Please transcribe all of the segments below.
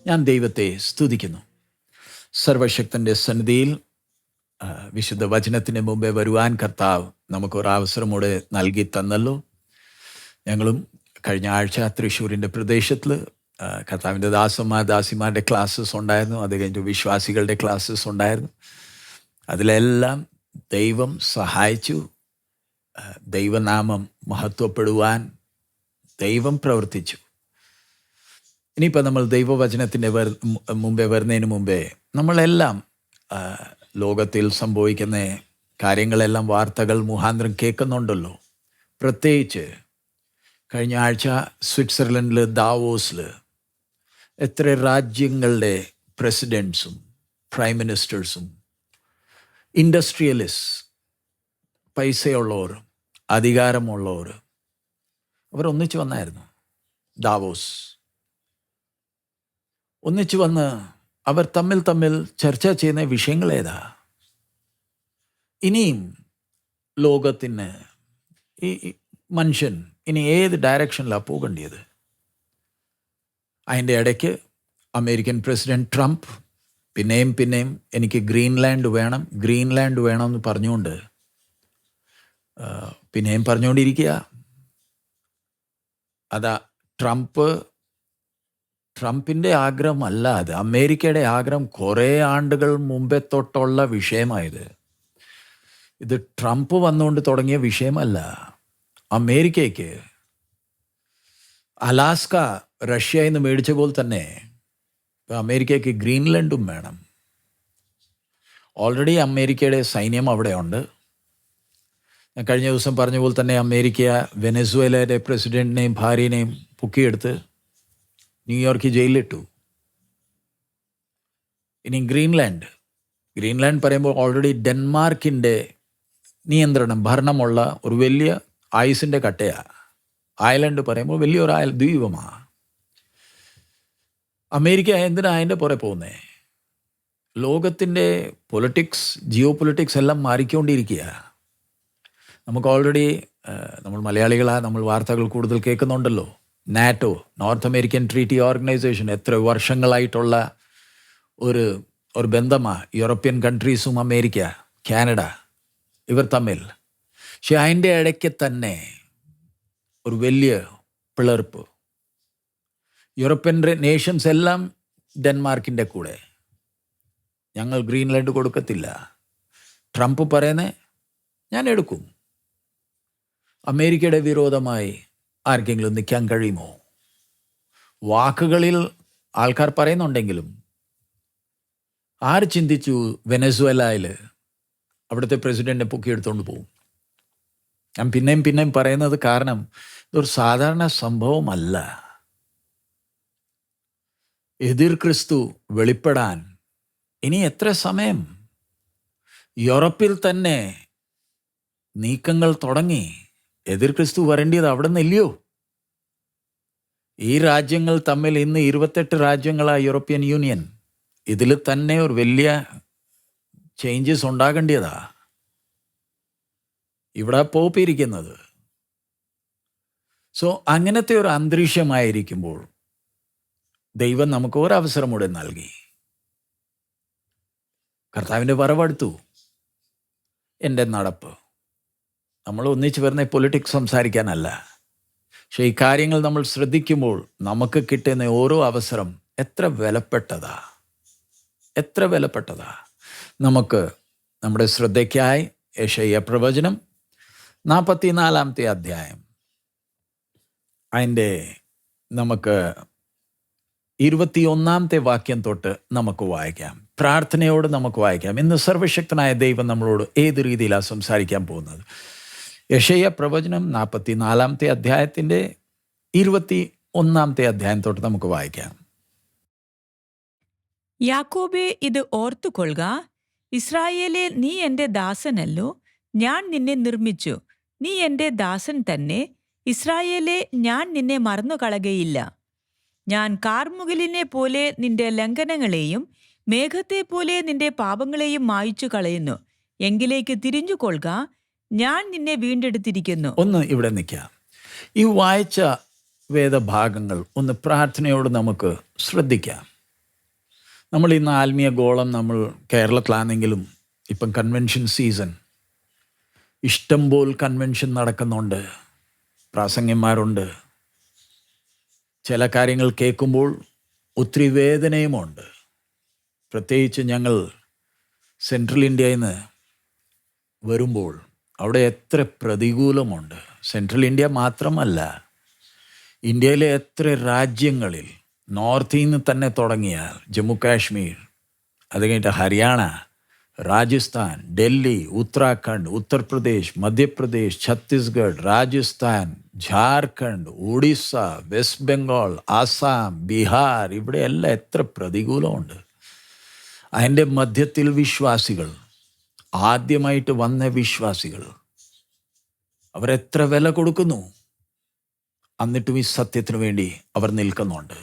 ഞാൻ ദൈവത്തെ സ്തുതിക്കുന്നു. സർവശക്തൻ്റെ സന്നിധിയിൽ വിശുദ്ധ വചനത്തിന് മുമ്പേ വരുവാൻ കർത്താവ് നമുക്കൊരവസരം കൂടെ നൽകി തന്നല്ലോ. ഞങ്ങളും കഴിഞ്ഞ ആഴ്ച തൃശ്ശൂരിൻ്റെ പ്രദേശത്തിൽ കർത്താവിൻ്റെ ദാസിമാരുടെ ക്ലാസ്സസ് ഉണ്ടായിരുന്നു. അത് കഴിഞ്ഞ് വിശ്വാസികളുടെ ക്ലാസ്സസ് ഉണ്ടായിരുന്നു. അതിലെല്ലാം ദൈവം സഹായിച്ചു. ദൈവനാമം മഹത്വപ്പെടുവാൻ ദൈവം പ്രവർത്തിച്ചു. ഇനിയിപ്പോൾ നമ്മൾ ദൈവവചനത്തിൻ്റെ മുമ്പേ വരുന്നതിന് മുമ്പേ നമ്മളെല്ലാം ലോകത്തിൽ സംഭവിക്കുന്ന കാര്യങ്ങളെല്ലാം വാർത്തകൾ മുഖാന്തരം കേൾക്കുന്നുണ്ടല്ലോ. പ്രത്യേകിച്ച് കഴിഞ്ഞ ആഴ്ച സ്വിറ്റ്സർലൻഡിൽ ദാവോസിൽ എത്ര രാജ്യങ്ങളുടെ പ്രസിഡൻസും പ്രൈം മിനിസ്റ്റേഴ്സും ഇൻഡസ്ട്രിയലിസ്റ്റ്, പൈസയുള്ളവർ, അധികാരമുള്ളവർ അവർ ഒന്നിച്ചു വന്നായിരുന്നു. ദാവോസ് ഒന്നിച്ചു വന്ന് അവർ തമ്മിൽ ചർച്ച ചെയ്യുന്ന വിഷയങ്ങൾ ഏതാ? ഇനിയും ലോകത്തിന് ഈ മനുഷ്യൻ ഇനി ഏത് ഡയറക്ഷനിലാണ് പോകേണ്ടത്? അതിൻ്റെ ഇടയ്ക്ക് അമേരിക്കൻ പ്രസിഡന്റ് ട്രംപ് പിന്നെയും എനിക്ക് ഗ്രീൻലാൻഡ് വേണമെന്ന് പറഞ്ഞുകൊണ്ട് പിന്നെയും പറഞ്ഞുകൊണ്ടിരിക്കുക. അതാ ട്രംപിൻ്റെ ആഗ്രഹമല്ല, അത് അമേരിക്കയുടെ ആഗ്രഹം. കുറേ ആണ്ടുകൾ മുമ്പേ തൊട്ടുള്ള വിഷയമായത്. ഇത് ട്രംപ് വന്നുകൊണ്ട് തുടങ്ങിയ വിഷയമല്ല. അമേരിക്കയ്ക്ക് അലാസ്ക റഷ്യയിൽ നിന്ന് മേടിച്ച പോലെ തന്നെ അമേരിക്കയ്ക്ക് ഗ്രീൻലൻഡും വേണം. ഓൾറെഡി അമേരിക്കയുടെ സൈന്യം അവിടെ ഉണ്ട്. ഞാൻ കഴിഞ്ഞ ദിവസം പറഞ്ഞ പോലെ തന്നെ അമേരിക്ക വെനസ്വേലയുടെ പ്രസിഡന്റിനെയും ഭാര്യനെയും പൊക്കിയെടുത്ത് ന്യൂയോർക്ക് ജയിലിലിട്ടു. ഇനി ഗ്രീൻലാൻഡ് പറയുമ്പോൾ ഓൾറെഡി ഡെൻമാർക്കിൻ്റെ നിയന്ത്രണം, ഭരണമുള്ള ഒരു വലിയ ഐസിൻ്റെ കട്ടയാണ്. അയർലൻഡ് പറയുമ്പോൾ വലിയൊരു ദ്വീപമാണ്. അമേരിക്ക എന്തിനാ അതിൻ്റെ പുറകെ പോകുന്നേ? ലോകത്തിൻ്റെ ജിയോ പൊളിറ്റിക്സ് എല്ലാം മാറിക്കൊണ്ടിരിക്കുക. നമുക്ക് ഓൾറെഡി നമ്മൾ മലയാളികളാണ്, നമ്മൾ വാർത്തകൾ കൂടുതൽ കേൾക്കുന്നുണ്ടല്ലോ. NATO, north American treaty organisation, എത്ര വർഷങ്ങളായിട്ടുള്ള ഒരു ബന്ധമാണ് യൂറോപ്യൻ കൺട്രീസും അമേരിക്ക, കാനഡ ഇവർ തമ്മിൽ. പക്ഷെ അതിൻ്റെ ഇടയ്ക്ക് തന്നെ ഒരു വലിയ പിളർപ്പ്. യൂറോപ്യൻ നേഷൻസ് എല്ലാം ഡെൻമാർക്കിൻ്റെ കൂടെ, ഞങ്ങൾ ഗ്രീൻലാൻഡ് കൊടുക്കത്തില്ല. ട്രംപ് പറയുന്നേ ഞാൻ എടുക്കും. അമേരിക്കയുടെ വിരോധമായി ആർക്കെങ്കിലും നിൽക്കാൻ കഴിയുമോ? വാക്കുകളിൽ ആൾക്കാർ പറയുന്നുണ്ടെങ്കിലും ആര് ചിന്തിച്ചു വെനസ്വേലയിൽ അവിടുത്തെ പ്രസിഡന്റിനെ പൊക്കിയെടുത്തുകൊണ്ട് പോകും? ഞാൻ പിന്നെയും പറയുന്നത് കാരണം ഇതൊരു സാധാരണ സംഭവമല്ല. എതിർ ക്രിസ്തു വെളിപ്പെടാൻ ഇനി എത്ര സമയം? യൂറോപ്പിൽ തന്നെ നീക്കങ്ങൾ തുടങ്ങി. എതിർ ക്രിസ്തു വരേണ്ടത് അവിടെ നിന്നില്ലയോ? ഈ രാജ്യങ്ങൾ തമ്മിൽ ഇന്ന് 28 രാജ്യങ്ങളാണ് യൂറോപ്യൻ യൂണിയൻ. ഇതിൽ തന്നെ ഒരു വലിയ ചേഞ്ചസ് ഉണ്ടാകേണ്ടതാ. ഇവിടെ പോപ്പിരിക്കുന്നത്. സോ അങ്ങനത്തെ ഒരു അന്തരീക്ഷമായിരിക്കുമ്പോൾ ദൈവം നമുക്ക് ഒരവസരം കൂടെ നൽകി. കർത്താവിൻ്റെ വരവടുത്തു. എൻ്റെ നടപ്പ് നമ്മൾ ഒന്നിച്ച് വരുന്ന പൊളിറ്റിക്സ് സംസാരിക്കാനല്ല. പക്ഷെ ഈ കാര്യങ്ങൾ നമ്മൾ ശ്രദ്ധിക്കുമ്പോൾ നമുക്ക് കിട്ടുന്ന ഓരോ അവസരം എത്ര വിലപ്പെട്ടതാ. നമുക്ക് നമ്മുടെ ശ്രദ്ധയ്ക്കായി യെശയ്യാ പ്രവചനം 44-ാമത്തെ അധ്യായം അതിൻ്റെ നമുക്ക് 21-ാമത്തെ വാക്യം തൊട്ട് നമുക്ക് വായിക്കാം. പ്രാർത്ഥനയോട് നമുക്ക് വായിക്കാം. ഇന്ന് സർവശക്തനായ ദൈവം നമ്മളോട് ഏത് രീതിയിലാണ് സംസാരിക്കാൻ പോകുന്നത്? യെശയ്യാ പ്രവചനം 44-ാമത്തെ അധ്യായത്തിൻ്റെ 21-ാമത്തെ അധ്യായം തൊട്ട് നമുക്ക് വായിക്കാം. യാക്കോബേ, ഇത് ഓർത്തുകൊള്ളുക. ഇസ്രായേലേ, നീ എൻ്റെ ദാസനല്ലോ. ഞാൻ നിന്നെ നിർമ്മിച്ചു. നീ എൻ്റെ ദാസൻ തന്നെ. ഇസ്രായേലേ, ഞാൻ നിന്നെ മറന്നുകളകയില്ല. ഞാൻ കാർമുകിലിനെ പോലെ നിന്റെ ലംഘനങ്ങളെയും മേഘത്തെപ്പോലെ നിന്റെ പാപങ്ങളെയും മായ്ച്ചു കളയുന്നു. എങ്കിലേക്ക് തിരിഞ്ഞുകൊള്ളുക. ഞാൻ നിന്നെ വീണ്ടെടുത്തിരിക്കുന്നു. ഒന്ന് ഇവിടെ നിൽക്കാം. ഈ വായിച്ച വേദഭാഗങ്ങൾ ഒന്ന് പ്രാർത്ഥനയോട് നമുക്ക് ശ്രദ്ധിക്കാം. നമ്മൾ ഇന്ന് ആത്മീയ ഗോളം നമ്മൾ കേരളത്തിലാണെങ്കിലും ഇപ്പം കൺവെൻഷൻ സീസൺ, ഇഷ്ടംപോൽ കൺവെൻഷൻ നടക്കുന്നുണ്ട്, പ്രാസംഗന്മാരുണ്ട്. ചില കാര്യങ്ങൾ കേൾക്കുമ്പോൾ ഒത്തിരി വേദനയുമുണ്ട്. പ്രത്യേകിച്ച് ഞങ്ങൾ സെൻട്രൽ ഇന്ത്യയിൽ നിന്ന് വരുമ്പോൾ അവിടെ എത്ര പ്രതികൂലമുണ്ട്. സെൻട്രൽ ഇന്ത്യ മാത്രമല്ല, ഇന്ത്യയിലെ എത്ര രാജ്യങ്ങളിൽ, നോർത്തിൽ നിന്ന് തന്നെ തുടങ്ങിയാൽ ജമ്മു കാശ്മീർ, അത് കഴിഞ്ഞിട്ട് ഹരിയാന, രാജസ്ഥാൻ, ഡൽഹി, ഉത്തരാഖണ്ഡ്, ഉത്തർപ്രദേശ്, മധ്യപ്രദേശ്, ഛത്തീസ്ഗഡ്, രാജസ്ഥാൻ, ജാർഖണ്ഡ്, ഒഡീസ, വെസ്റ്റ് ബംഗാൾ, ആസാം, ബീഹാർ, ഇവിടെയെല്ലാം എത്ര പ്രതികൂലമുണ്ട്. അതിൻ്റെ മധ്യത്തിൽ വിശ്വാസികൾ, ആദ്യമായിട്ട് വന്ന വിശ്വാസികൾ, അവരെത്ര വില കൊടുക്കുന്നു, എന്നിട്ടും ഈ സത്യത്തിന് വേണ്ടി അവർ നിൽക്കുന്നുണ്ട്.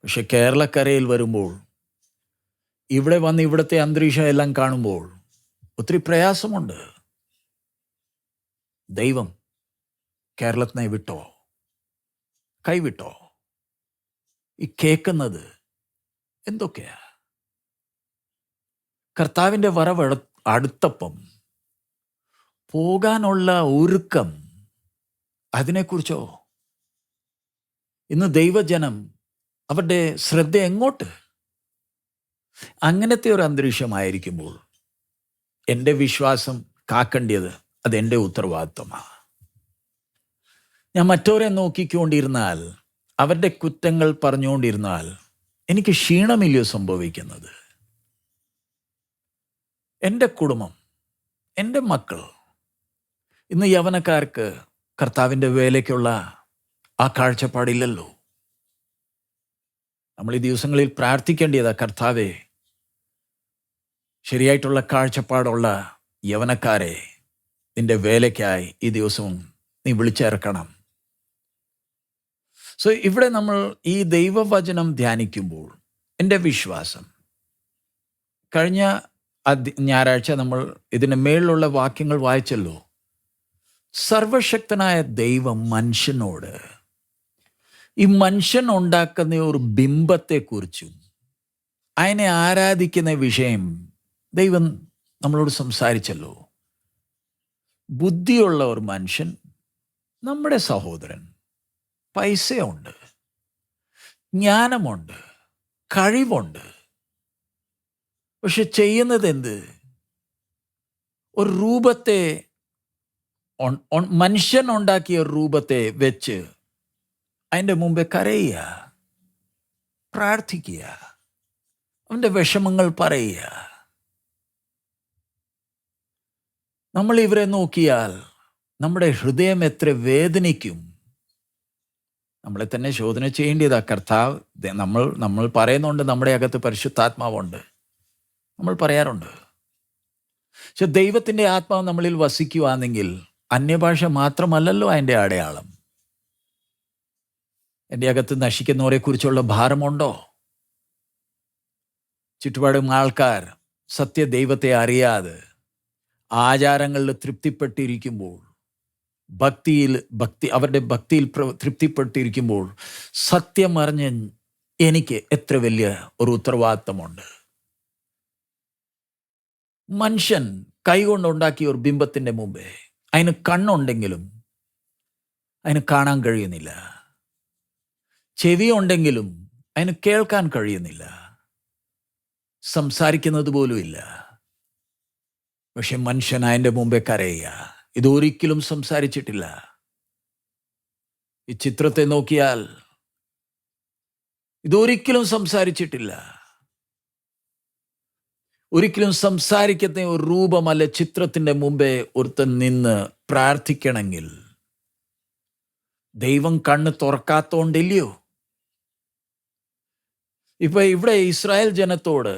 പക്ഷെ കേരളക്കരയിൽ വരുമ്പോൾ, ഇവിടെ വന്ന് ഇവിടുത്തെ അന്തരീക്ഷം എല്ലാം കാണുമ്പോൾ ഒത്തിരി പ്രയാസമുണ്ട്. ദൈവം കേരളത്തിനെ വിട്ടോ, കൈവിട്ടോ? ഈ കേൾക്കുന്നത് എന്തൊക്കെയാ? കർത്താവിൻ്റെ വരവ് അടുത്തപ്പം പോകാനുള്ള ഒരുക്കം, അതിനെക്കുറിച്ചോ? ഇന്ന് ദൈവജനം അവരുടെ ശ്രദ്ധ എങ്ങോട്ട്? അങ്ങനത്തെ ഒരു അന്തരീക്ഷമായിരിക്കുമ്പോൾ എൻ്റെ വിശ്വാസം കാക്കേണ്ടത് അതെൻ്റെ ഉത്തരവാദിത്വമാണ്. ഞാൻ മറ്റവരെ നോക്കിക്കൊണ്ടിരുന്നാൽ, അവരുടെ കുറ്റങ്ങൾ പറഞ്ഞുകൊണ്ടിരുന്നാൽ എനിക്ക് ക്ഷീണമില്ലയോ സംഭവിക്കുന്നത്? എൻ്റെ കുടുംബം, എൻ്റെ മക്കൾ, ഇന്ന് യവനക്കാർക്ക് കർത്താവിൻ്റെ വേലയ്ക്കുള്ള ആ കാഴ്ചപ്പാടില്ലല്ലോ. നമ്മൾ ഈ ദിവസങ്ങളിൽ പ്രാർത്ഥിക്കേണ്ടതാ, കർത്താവേ, ശരിയായിട്ടുള്ള കാഴ്ചപ്പാടുള്ള യവനക്കാരെ നിന്റെ വേലയ്ക്കായി ഈ ദിവസവും നീ വിളിച്ചിറക്കണം. സോ ഇവിടെ നമ്മൾ ഈ ദൈവവചനം ധ്യാനിക്കുമ്പോൾ എൻ്റെ വിശ്വാസം, കഴിഞ്ഞ ഞായറാഴ്ച നമ്മൾ ഇതിന് മേളിലുള്ള വാക്യങ്ങൾ വായിച്ചല്ലോ. സർവശക്തനായ ദൈവം മനുഷ്യനോട് ഈ മനുഷ്യൻ ഉണ്ടാക്കുന്ന ഒരു ബിംബത്തെക്കുറിച്ചും അതിനെ ആരാധിക്കുന്ന വിഷയം ദൈവം നമ്മളോട് സംസാരിച്ചല്ലോ. ബുദ്ധിയുള്ള ഒരു മനുഷ്യൻ, നമ്മുടെ സഹോദരൻ, പൈസയുണ്ട്, ജ്ഞാനമുണ്ട്, കഴിവുണ്ട്, പക്ഷെ ചെയ്യുന്നത് എന്ത്? ഒരു രൂപത്തെ, മനുഷ്യൻ ഉണ്ടാക്കിയ രൂപത്തെ വെച്ച് അതിൻ്റെ മുമ്പേ കരയുക, പ്രാർത്ഥിക്കുക, അവൻ്റെ വിഷമങ്ങൾ പറയുക. നമ്മൾ ഇവരെ നോക്കിയാൽ നമ്മുടെ ഹൃദയം എത്ര വേദനിക്കും. നമ്മളെ തന്നെ ശോധന ചെയ്യേണ്ടതാ. കർത്താവ്, നമ്മൾ പറയുന്നുണ്ട് നമ്മുടെ അകത്ത് പരിശുദ്ധാത്മാവുണ്ട്, നമ്മൾ പറയാറുണ്ട്. പക്ഷെ ദൈവത്തിൻ്റെ ആത്മാവ് നമ്മളിൽ വസിക്കുവാണെങ്കിൽ അന്യഭാഷ മാത്രമല്ലല്ലോ അതിൻ്റെ അടയാളം. എൻ്റെ അകത്ത് നശിക്കുന്നവരെ കുറിച്ചുള്ള ഭാരമുണ്ടോ? ചുറ്റുപാടും ആൾക്കാർ സത്യദൈവത്തെ അറിയാതെ ആചാരങ്ങളിൽ തൃപ്തിപ്പെട്ടിരിക്കുമ്പോൾ, അവരുടെ ഭക്തിയിൽ തൃപ്തിപ്പെട്ടിരിക്കുമ്പോൾ, സത്യം അറിഞ്ഞ് എനിക്ക് എത്ര വലിയ ഒരു ഉത്തരവാദിത്തമുണ്ട്. മനുഷ്യൻ കൈകൊണ്ടുണ്ടാക്കിയ ഒരു ബിംബത്തിൻ്റെ മുമ്പേ അതിന് കണ്ണുണ്ടെങ്കിലും അതിന് കാണാൻ കഴിയുന്നില്ല, ചെവി ഉണ്ടെങ്കിലും അതിന് കേൾക്കാൻ കഴിയുന്നില്ല, സംസാരിക്കുന്നത് പോലും ഇല്ല. പക്ഷെ മനുഷ്യൻ അതിൻ്റെ മുമ്പേ കരയുക. ഇതൊരിക്കലും സംസാരിച്ചിട്ടില്ല. ഈ ചിത്രത്തെ നോക്കിയാൽ ഇതൊരിക്കലും സംസാരിച്ചിട്ടില്ല. ഒരിക്കലും സംസാരിക്കുന്ന ഒരു രൂപമല്ല ചിത്രത്തിൻ്റെ മുമ്പേ ഒരുത്തൻ നിന്ന് പ്രാർത്ഥിക്കണമെങ്കിൽ ദൈവം കണ്ണ് തുറക്കാത്തോണ്ടില്ലയോ? ഇപ്പൊ ഇവിടെ ഇസ്രായേൽ ജനത്തോട്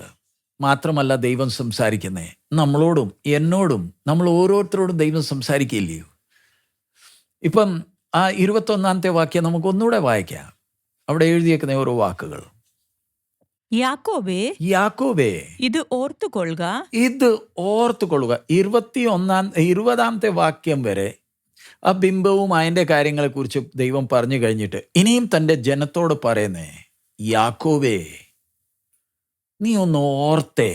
മാത്രമല്ല ദൈവം സംസാരിക്കുന്നേ, നമ്മളോടും എന്നോടും, നമ്മൾ ഓരോരുത്തരോടും ദൈവം സംസാരിക്കില്ലയോ? ഇപ്പം ആ 21-ാമത്തെ വാക്യം നമുക്ക് ഒന്നുകൂടെ വായിക്കാം. അവിടെ എഴുതിയേക്കുന്ന ഓരോ വാക്കുകൾ. യാക്കോബേ, ഇത് ഓർത്തുകൊള്ളുക. 20-ാമത്തെ വാക്യം വരെ ആ ബിംബവും അതിൻ്റെ കാര്യങ്ങളെ കുറിച്ച് ദൈവം പറഞ്ഞു കഴിഞ്ഞിട്ട് ഇനിയും തൻ്റെ ജനത്തോട് പറയുന്നേ, യാക്കോബേ, നീ ഒന്ന് ഓർത്തേ.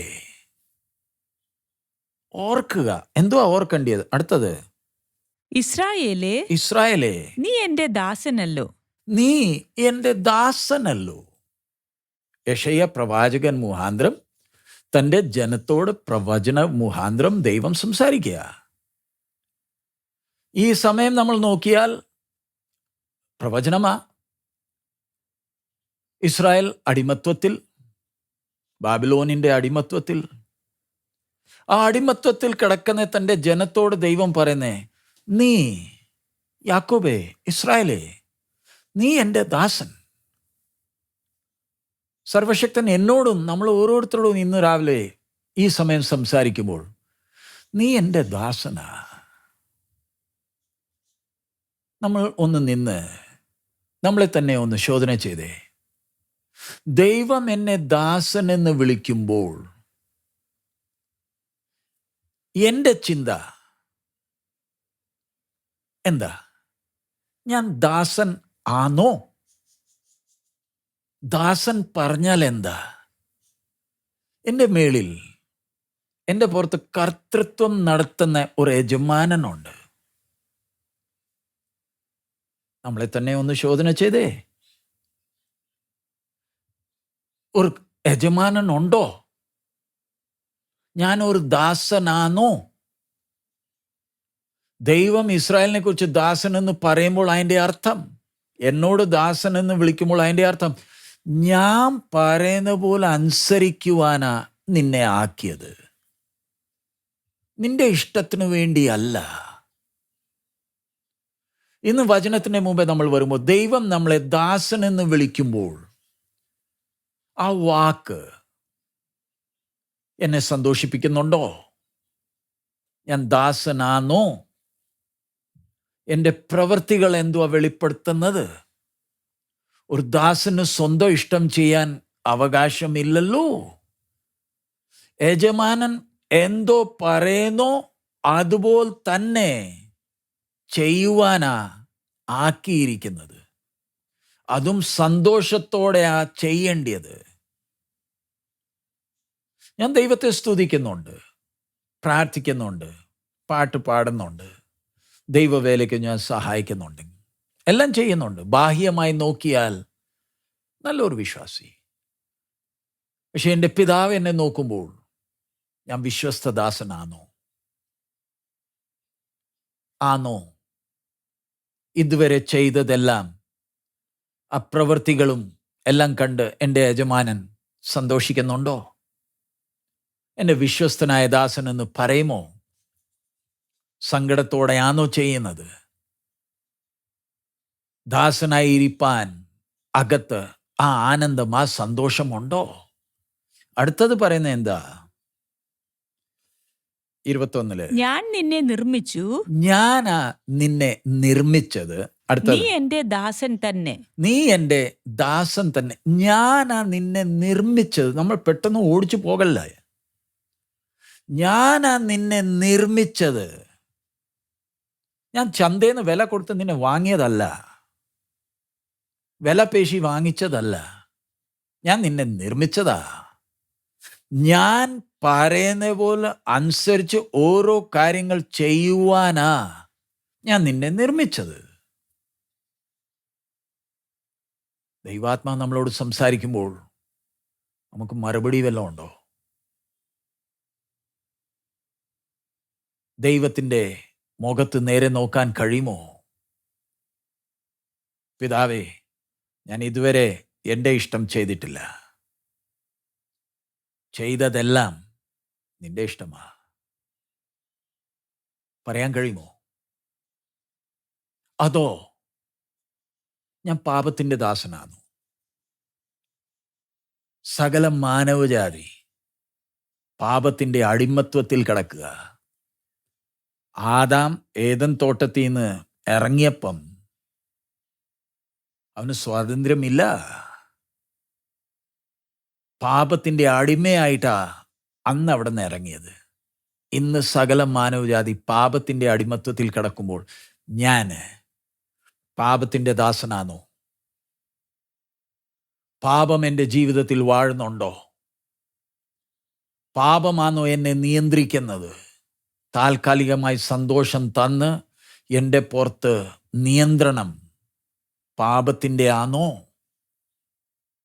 ഓർക്കുക. എന്തുവാ ഓർക്കേണ്ടത്? അടുത്തത്, ഇസ്രായേലേ, ഇസ്രായേലേ, നീ എന്റെ ദാസനല്ലോ. നീ എൻ്റെ ദാസനല്ലോ. യെശയ്യാ പ്രവാചകൻ മുഖാന്തരം തൻ്റെ ജനത്തോട് പ്രവചന മുഖാന്തരം ദൈവം സംസാരിക്കുക. ഈ സമയം നമ്മൾ നോക്കിയാൽ പ്രവചനമാ. ഇസ്രായേൽ അടിമത്വത്തിൽ, ബാബിലോണിൻ്റെ അടിമത്വത്തിൽ, ആ അടിമത്വത്തിൽ കിടക്കുന്ന തൻ്റെ ജനത്തോട് ദൈവം പറയുന്നേ, നീ യാക്കോബേ, ഇസ്രായേലേ, നീ എൻ്റെ ദാസൻ. സർവശക്തൻ എന്നോടും നമ്മൾ ഓരോരുത്തരോടും ഇന്ന് രാവിലെ ഈ സമയം സംസാരിക്കുമ്പോൾ, നീ എൻ്റെ ദാസനാ. നമ്മൾ ഒന്ന് നിന്ന് നമ്മളെ തന്നെ ഒന്ന് ശോധന ചെയ്തേ. ദൈവം എന്നെ ദാസൻ എന്ന് വിളിക്കുമ്പോൾ എൻ്റെ ചിന്ത എന്താ? ഞാൻ ദാസൻ ആണോ? ദാസൻ പറഞ്ഞാൽ എന്താ? എൻ്റെ മേളിൽ, എൻ്റെ പുറത്ത് കർത്തൃത്വം നടത്തുന്ന ഒരു യജമാനനുണ്ട്. നമ്മളെ തന്നെ ഒന്ന് ശോധന ചെയ്തേ. ഒരു യജമാനനുണ്ടോ? ഞാൻ ഒരു ദാസനാണോ? ദൈവം ഇസ്രായേലിനെ കുറിച്ച് ദാസൻ എന്ന് പറയുമ്പോൾ അതിൻ്റെ അർത്ഥം, എന്നോട് ദാസൻ എന്ന് വിളിക്കുമ്പോൾ അതിൻ്റെ അർത്ഥം, ഞാൻ പറയുന്ന പോലെ അനുസരിക്കുവാനാ നിന്നെ ആക്കിയത്, നിന്റെ ഇഷ്ടത്തിനു വേണ്ടിയല്ല. ഇന്ന് വചനത്തിന് മുമ്പേ നമ്മൾ വരുമ്പോൾ ദൈവം നമ്മളെ ദാസൻ എന്ന് വിളിക്കുമ്പോൾ ആ വാക്ക് എന്നെ സന്തോഷിപ്പിക്കുന്നുണ്ടോ? ഞാൻ ദാസനാണോ? എൻ്റെ പ്രവൃത്തികൾ എന്തുവാ വെളിപ്പെടുത്തുന്നത്? ഒരു ദാസന് സ്വന്തം ഇഷ്ടം ചെയ്യാൻ അവകാശമില്ലല്ലോ. യജമാനൻ എന്തോ പറയുന്നോ അതുപോലെ തന്നെ ചെയ്യുവാനാ ആക്കിയിരിക്കുന്നത്. അതും സന്തോഷത്തോടെയാ ചെയ്യേണ്ടത്. ഞാൻ ദൈവത്തെ സ്തുതിക്കുന്നുണ്ട്, പ്രാർത്ഥിക്കുന്നുണ്ട്, പാട്ട് പാടുന്നുണ്ട്, ദൈവവേലയ്ക്ക് ഞാൻ സഹായിക്കുന്നുണ്ട്, എല്ലാം ചെയ്യുന്നുണ്ട്. ബാഹ്യമായി നോക്കിയാൽ നല്ലൊരു വിശ്വാസി. പക്ഷെ എൻ്റെ പിതാവ് എന്നെ നോക്കുമ്പോൾ ഞാൻ വിശ്വസ്തദാസനാണോ? ആണോ? ഇതുവരെ ചെയ്തതെല്ലാം, ആ പ്രവൃത്തികളും എല്ലാം കണ്ട് എൻ്റെ യജമാനൻ സന്തോഷിക്കുന്നുണ്ടോ? എൻ്റെ വിശ്വസ്തനായ ദാസൻ എന്ന് പറയുമോ? സങ്കടത്തോടെയാണോ ചെയ്യുന്നത്? ദാസനായിരിക്കാൻ അകത്ത് ആ ആനന്ദം, ആ സന്തോഷമുണ്ടോ? അടുത്തത് പറയുന്ന എന്താ? 21 ഞാൻ നിന്നെ നിർമ്മിച്ചു, ഞാനാ നിന്നെ നിർമ്മിച്ചത്. നീ അടുത്തത്, എന്റെ ദാസൻ തന്നെ. നീ എൻ്റെ ദാസൻ തന്നെ. ഞാനാ നിന്നെ നിർമ്മിച്ചത്. നമ്മൾ പെട്ടെന്ന് ഓടിച്ചു പോകല്ല. ഞാനാ നിന്നെ നിർമ്മിച്ചത്. ഞാൻ ചന്തേന്ന് വില കൊടുത്ത് നിന്നെ വാങ്ങിയതല്ല, വില പേശി വാങ്ങിച്ചതല്ല. ഞാൻ നിന്നെ നിർമ്മിച്ചതാ. ഞാൻ പറയുന്ന പോലെ അനുസരിച്ച് ഓരോ കാര്യങ്ങൾ ചെയ്യുവാനാ ഞാൻ നിന്നെ നിർമ്മിച്ചത്. ദൈവാത്മാ നമ്മളോട് സംസാരിക്കുമ്പോൾ നമുക്ക് മറുപടി വല്ലതും ഉണ്ടോ? ദൈവത്തിൻ്റെ മുഖത്ത് നേരെ നോക്കാൻ കഴിയുമോ? പിതാവേ, ഞാൻ ഇതുവരെ എൻ്റെ ഇഷ്ടം ചെയ്തിട്ടില്ല, ചെയ്തതെല്ലാം നിന്റെ ഇഷ്ടമാ. പറയാൻ കഴിയുമോ? അതോ ഞാൻ പാപത്തിൻ്റെ ദാസനാണ്? സകല മാനവജാതി പാപത്തിൻ്റെ അടിമത്വത്തിൽ കിടക്കുക. ആദാം ഏദൻ തോട്ടത്തിൽ നിന്ന് ഇറങ്ങിയപ്പം അവന് സ്വാതന്ത്ര്യമില്ല. പാപത്തിൻ്റെ അടിമയായിട്ടാ അന്ന് അവിടെ നിന്ന് ഇറങ്ങിയത്. ഇന്ന് സകല മാനവജാതി പാപത്തിൻ്റെ അടിമത്വത്തിൽ കിടക്കുമ്പോൾ ഞാൻ പാപത്തിൻ്റെ ദാസനാണോ? പാപം എൻ്റെ ജീവിതത്തിൽ വാഴുന്നുണ്ടോ? പാപമാണോ എന്നെ നിയന്ത്രിക്കുന്നത്? താൽക്കാലികമായി സന്തോഷം തന്ന് എൻ്റെ പുറത്ത് നിയന്ത്രണം പാപത്തിൻ്റെ ആണോ?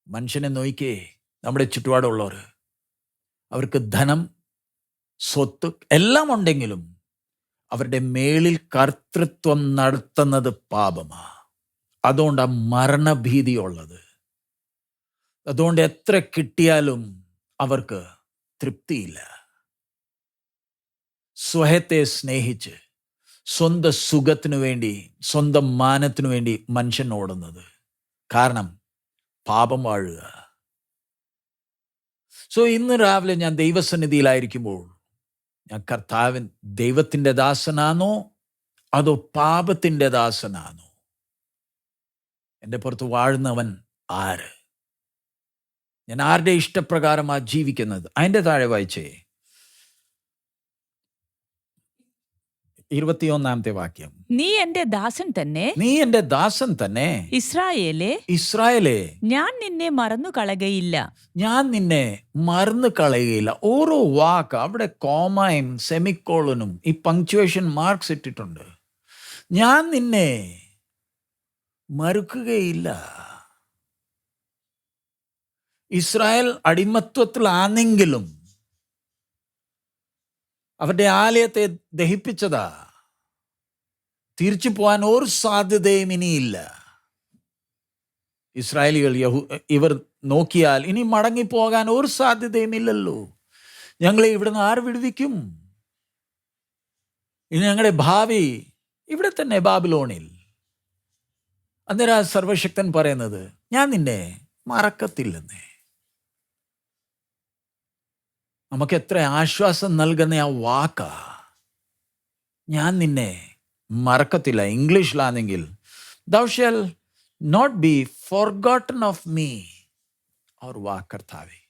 മനുഷ്യനെ നോക്കിക്കേ, നമ്മുടെ ചുറ്റുപാടുള്ളവർ, അവർക്ക് ധനം, സ്വത്ത് എല്ലാം ഉണ്ടെങ്കിലും അവരുടെ മേളിൽ കർത്തൃത്വം നടത്തുന്നത് പാപമാണ്. അതുകൊണ്ടാണ് മരണഭീതിയുള്ളത്. അതുകൊണ്ട് എത്ര കിട്ടിയാലും അവർക്ക് തൃപ്തിയില്ല. സ്വയത്തെ സ്നേഹിച്ച് സ്വന്തം സുഖത്തിനു വേണ്ടി, സ്വന്തം മാനത്തിനു വേണ്ടി മനുഷ്യൻ ഓടുന്നത്. കാരണം പാപം വാഴുക. ഇന്ന് രാവിലെ ഞാൻ ദൈവസന്നിധിയിലായിരിക്കുമ്പോൾ ഞാൻ ദൈവത്തിൻ്റെ ദാസനാണോ അതോ പാപത്തിൻ്റെ ദാസനാണോ? എൻ്റെ പുറത്ത് വാഴുന്നവൻ ആര്? ഞാൻ ആരുടെ ഇഷ്ടപ്രകാരമാണ് ജീവിക്കുന്നത്? അതിൻ്റെ താഴെ വായിച്ചേ 21-ാമത്തെ വാക്യം. നീ എന്റെ ദാസൻ തന്നെ, നീ എന്റെ ദാസൻ തന്നെ, ഇസ്രായേലേ, ഞാൻ നിന്നെ മറന്നു കളകയില്ല. ഞാൻ നിന്നെ മറന്നു കളയുകയില്ല. ഓരോ വാക്ക് അവിടെ കോമയും സെമിക്കോളനും ഈ പങ്ക്ച്വേഷൻ മാർക്സ് ഇട്ടിട്ടുണ്ട്. ഞാൻ നിന്നെ മറുക്കുകയില്ല. ഇസ്രായേൽ അടിമത്വത്തിലാണെങ്കിലും അവരുടെ ആലയത്തെ ദഹിപ്പിച്ചതാ. തിരിച്ചു പോകാൻ ഒരു സാധ്യതയും ഇനിയില്ല. ഇസ്രായേലികൾ ഇവർ നോക്കിയാൽ ഇനി മടങ്ങിപ്പോകാൻ ഒരു സാധ്യതയും ഇല്ലല്ലോ. ഞങ്ങളെ ഇവിടുന്ന് ആര് വിടുവിക്കും? ഇനി ഞങ്ങളുടെ ഭാവി ഇവിടെ തന്നെ ബാബിലോണിൽ. അന്നേരം സർവശക്തൻ പറയുന്നത്, ഞാൻ നിന്നെ മറക്കത്തില്ലെന്നേ. നമുക്ക് എത്ര ആശ്വാസം നൽകുന്ന ആ വാക്കാ, ഞാൻ നിന്നെ മറക്കത്തില്ല. ഇംഗ്ലീഷിലാണെങ്കിൽ thou shall not be forgotten of me. അവർ വാക്കർത്താവേ,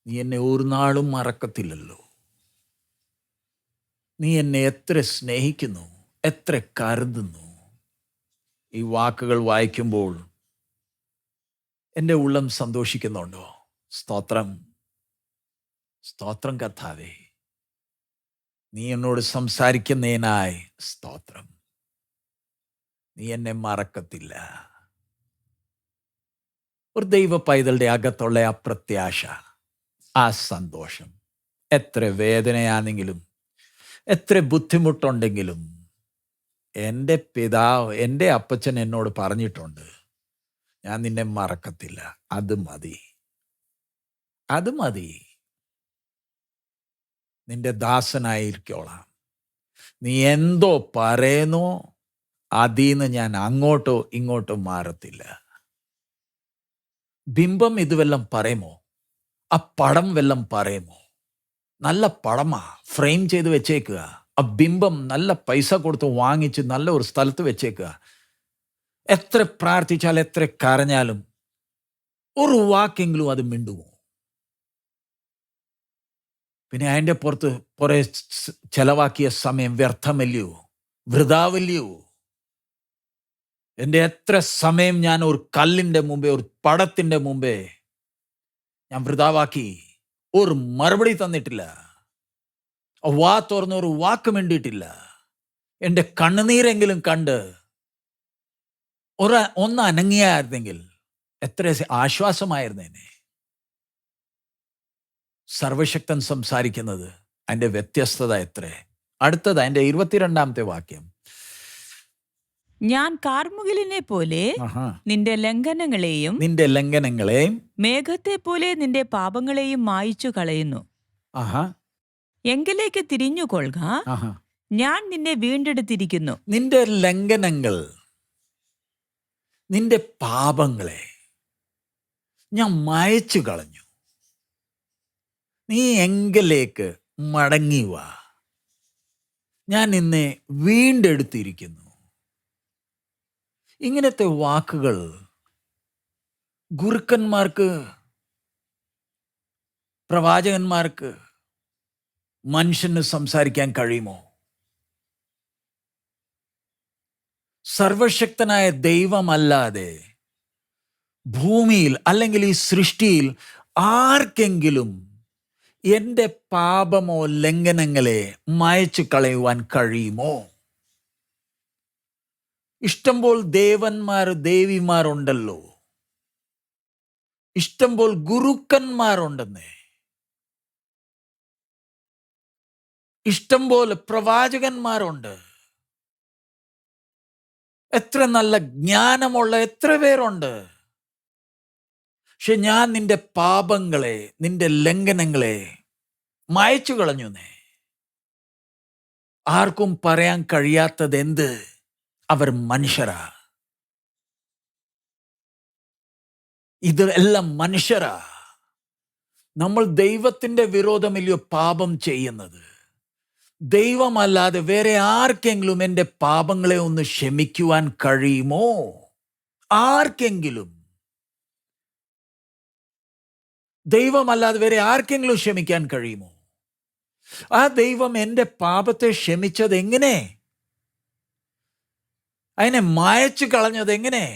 നീ എന്നെ ഒരു നാളും മറക്കത്തില്ലല്ലോ. നീ എന്നെ എത്ര സ്നേഹിക്കുന്നു, എത്ര കരുതുന്നു. ഈ വാക്കുകൾ വായിക്കുമ്പോൾ എൻ്റെ ഉള്ളം സന്തോഷിക്കുന്നുണ്ടോ? സ്തോത്രം, സ്തോത്രം കർത്താവേ. നീ എന്നോട് സംസാരിക്കുന്നതിനായി സ്തോത്രം. നീ എന്നെ മറക്കത്തില്ല. ഒരു ദൈവ പൈതലുടെ അകത്തുള്ള ആ പ്രത്യാശ, ആ സന്തോഷം, എത്ര വേദനയാണെങ്കിലും എത്ര ബുദ്ധിമുട്ടുണ്ടെങ്കിലും എൻ്റെ പിതാവ്, എൻ്റെ അപ്പച്ചൻ എന്നോട് പറഞ്ഞിട്ടുണ്ട്, ഞാൻ നിന്നെ മറക്കത്തില്ല. അത് മതി, അത് മതി. നിന്റെ ദാസനായിരിക്കോളാം. നീ എന്തോ പറയുന്നോ അതിന്ന് ഞാൻ അങ്ങോട്ടോ ഇങ്ങോട്ടോ മാറത്തില്ല. ബിംബം ഇത് വല്ലം പറയുമോ? ആ പടം വല്ലം പറയുമോ? നല്ല പടമാ, ഫ്രെയിം ചെയ്ത് വെച്ചേക്കുക. ആ ബിംബം നല്ല പൈസ കൊടുത്ത് വാങ്ങിച്ച് നല്ല ഒരു സ്ഥലത്ത് വെച്ചേക്കുക. എത്ര പ്രാർത്ഥിച്ചാലും എത്ര കരഞ്ഞാലും ഒരു വാക്കെങ്കിലും അത് മിണ്ടുമോ? പിന്നെ അതിൻ്റെ പുറത്ത് കുറെ ചെലവാക്കിയ സമയം വ്യർത്ഥമല്ലയോ, വൃഥാവല്ലയോ? എൻ്റെ എത്ര സമയം ഞാൻ ഒരു കല്ലിൻ്റെ മുമ്പേ, ഒരു പടത്തിൻ്റെ മുമ്പേ ഞാൻ വൃഥാവാക്കി. ഒരു മറുപടി തന്നിട്ടില്ല. വാ തുറന്ന് ഒരു വാക്ക് മിണ്ടിയിട്ടില്ല. എൻ്റെ കണ്ണുനീരെങ്കിലും കണ്ട് ഒന്ന് അനങ്ങിയായിരുന്നെങ്കിൽ എത്ര ആശ്വാസമായിരുന്നേനെ. സർവശക്തൻ സംസാരിക്കുന്നത്, അതിൻ്റെ വ്യത്യസ്തത എത്ര. അടുത്തത് അതിൻ്റെ 22-ാമത്തെ വാക്യം. ഞാൻ കാർമുകിലിനെ പോലെ നിന്റെ ലംഘനങ്ങളെയും മേഘത്തെ പോലെ നിന്റെ പാപങ്ങളെയും മായിച്ചു കളയുന്നു. എങ്കിലേക്ക് തിരിഞ്ഞുകൊള്ളുക, ഞാൻ നിന്നെ വീണ്ടെടുത്തിരിക്കുന്നു. നിന്റെ ലംഘനങ്ങൾ, നിന്റെ പാപങ്ങളെ ഞാൻ മായച്ചു കളഞ്ഞു. നീ എങ്കിലേക്ക് മടങ്ങി വാ, ഞാൻ നിന്നെ വീണ്ടെടുത്തിരിക്കുന്നു. ഇങ്ങനത്തെ വാക്കുകൾ ഗുരുക്കന്മാർക്ക്, പ്രവാചകന്മാർക്ക്, മനുഷ്യന് സംസാരിക്കാൻ കഴിയുമോ? സർവശക്തനായ ദൈവമല്ലാതെ ഭൂമിയിൽ അല്ലെങ്കിൽ ഈ സൃഷ്ടിയിൽ ആർക്കെങ്കിലും എൻ്റെ പാപമോ ലംഘനങ്ങളെ മായച്ചു കളയുവാൻ കഴിയുമോ? ഇഷ്ടംപോൽ ദേവന്മാർ ദേവിമാരുണ്ടല്ലോ, ഇഷ്ടംപോൽ ഗുരുക്കന്മാരുണ്ടെന്നേ, ഇഷ്ടംപോലെ പ്രവാചകന്മാരുണ്ട്, എത്ര നല്ല ജ്ഞാനമുള്ള എത്ര പേരുണ്ട്. പക്ഷെ ഞാൻ നിന്റെ പാപങ്ങളെ, നിന്റെ ലംഘനങ്ങളെ മായച്ചു കളഞ്ഞു. ആർക്കും പറയാൻ കഴിയാത്തത് എന്ത്? അവർ മനുഷ്യരാ. ഇത് എല്ലാം മനുഷ്യരാ. നമ്മൾ ദൈവത്തിന്റെ വിരോധമില്ലയോ പാപം ചെയ്യുന്നത്? ദൈവമല്ലാതെ വേറെ ആർക്കെങ്കിലും എൻ്റെ പാപങ്ങളെ ഒന്ന് ക്ഷമിക്കുവാൻ കഴിയുമോ? ആർക്കെങ്കിലും? ദൈവമല്ലാതെ വേറെ ആർക്കെങ്കിലും ക്ഷമിക്കാൻ കഴിയുമോ? ആ ദൈവം എൻ്റെ പാപത്തെ ക്ഷമിച്ചത് എങ്ങനെ? അതിനെ മായച്ചു കളഞ്ഞത് എങ്ങനെ?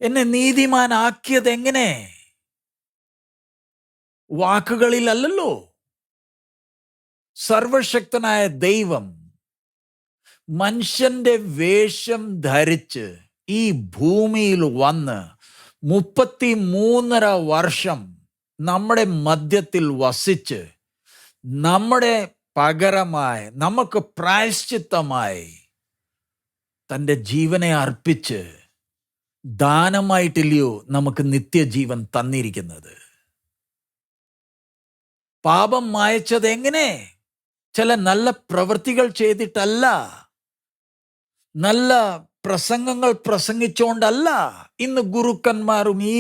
എന്നെ നീതിമാനാക്കിയത് എങ്ങനെ? വാക്കുകളിലല്ലോ. സർവശക്തനായ ദൈവം മനുഷ്യന്റെ വേഷം ധരിച്ച് ഈ ഭൂമിയിൽ വന്ന് 33.5 വർഷം നമ്മുടെ മധ്യത്തിൽ വസിച്ച് നമ്മുടെ പകരമായി, നമുക്ക് പ്രായശ്ചിത്തമായി തൻ്റെ ജീവനെ അർപ്പിച്ച് ദാനമായിട്ടില്ലയോ നമുക്ക് നിത്യജീവൻ തന്നിരിക്കുന്നത്? പാപം മായച്ചത് എങ്ങനെ? ചില നല്ല പ്രവൃത്തികൾ ചെയ്തിട്ടല്ല, നല്ല പ്രസംഗങ്ങൾ പ്രസംഗിച്ചുകൊണ്ടല്ല. ഇന്ന് ഗുരുക്കന്മാരും ഈ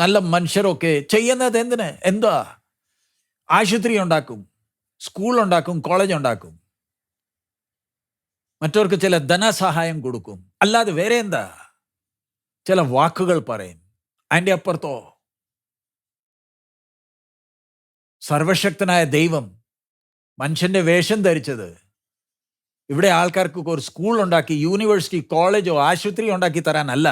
നല്ല മനുഷ്യരൊക്കെ ചെയ്യുന്നത് എന്തിന്? എന്താ? ആശുപത്രി ഉണ്ടാക്കും, സ്കൂൾ ഉണ്ടാക്കും, കോളേജ് ഉണ്ടാക്കും, മറ്റവർക്ക് ചില ധനസഹായം കൊടുക്കും. അല്ലാതെ വേറെ എന്താ? ചില വാക്കുകൾ പറയും. അതിൻ്റെ അപ്പുറത്തോ? സർവശക്തനായ ദൈവം മനുഷ്യന്റെ വേഷം ധരിച്ചത് ഇവിടെ ആൾക്കാർക്ക് ഒരു സ്കൂൾ ഉണ്ടാക്കി, യൂണിവേഴ്സിറ്റി, കോളേജോ ആശുപത്രി ഉണ്ടാക്കി തരാനല്ല.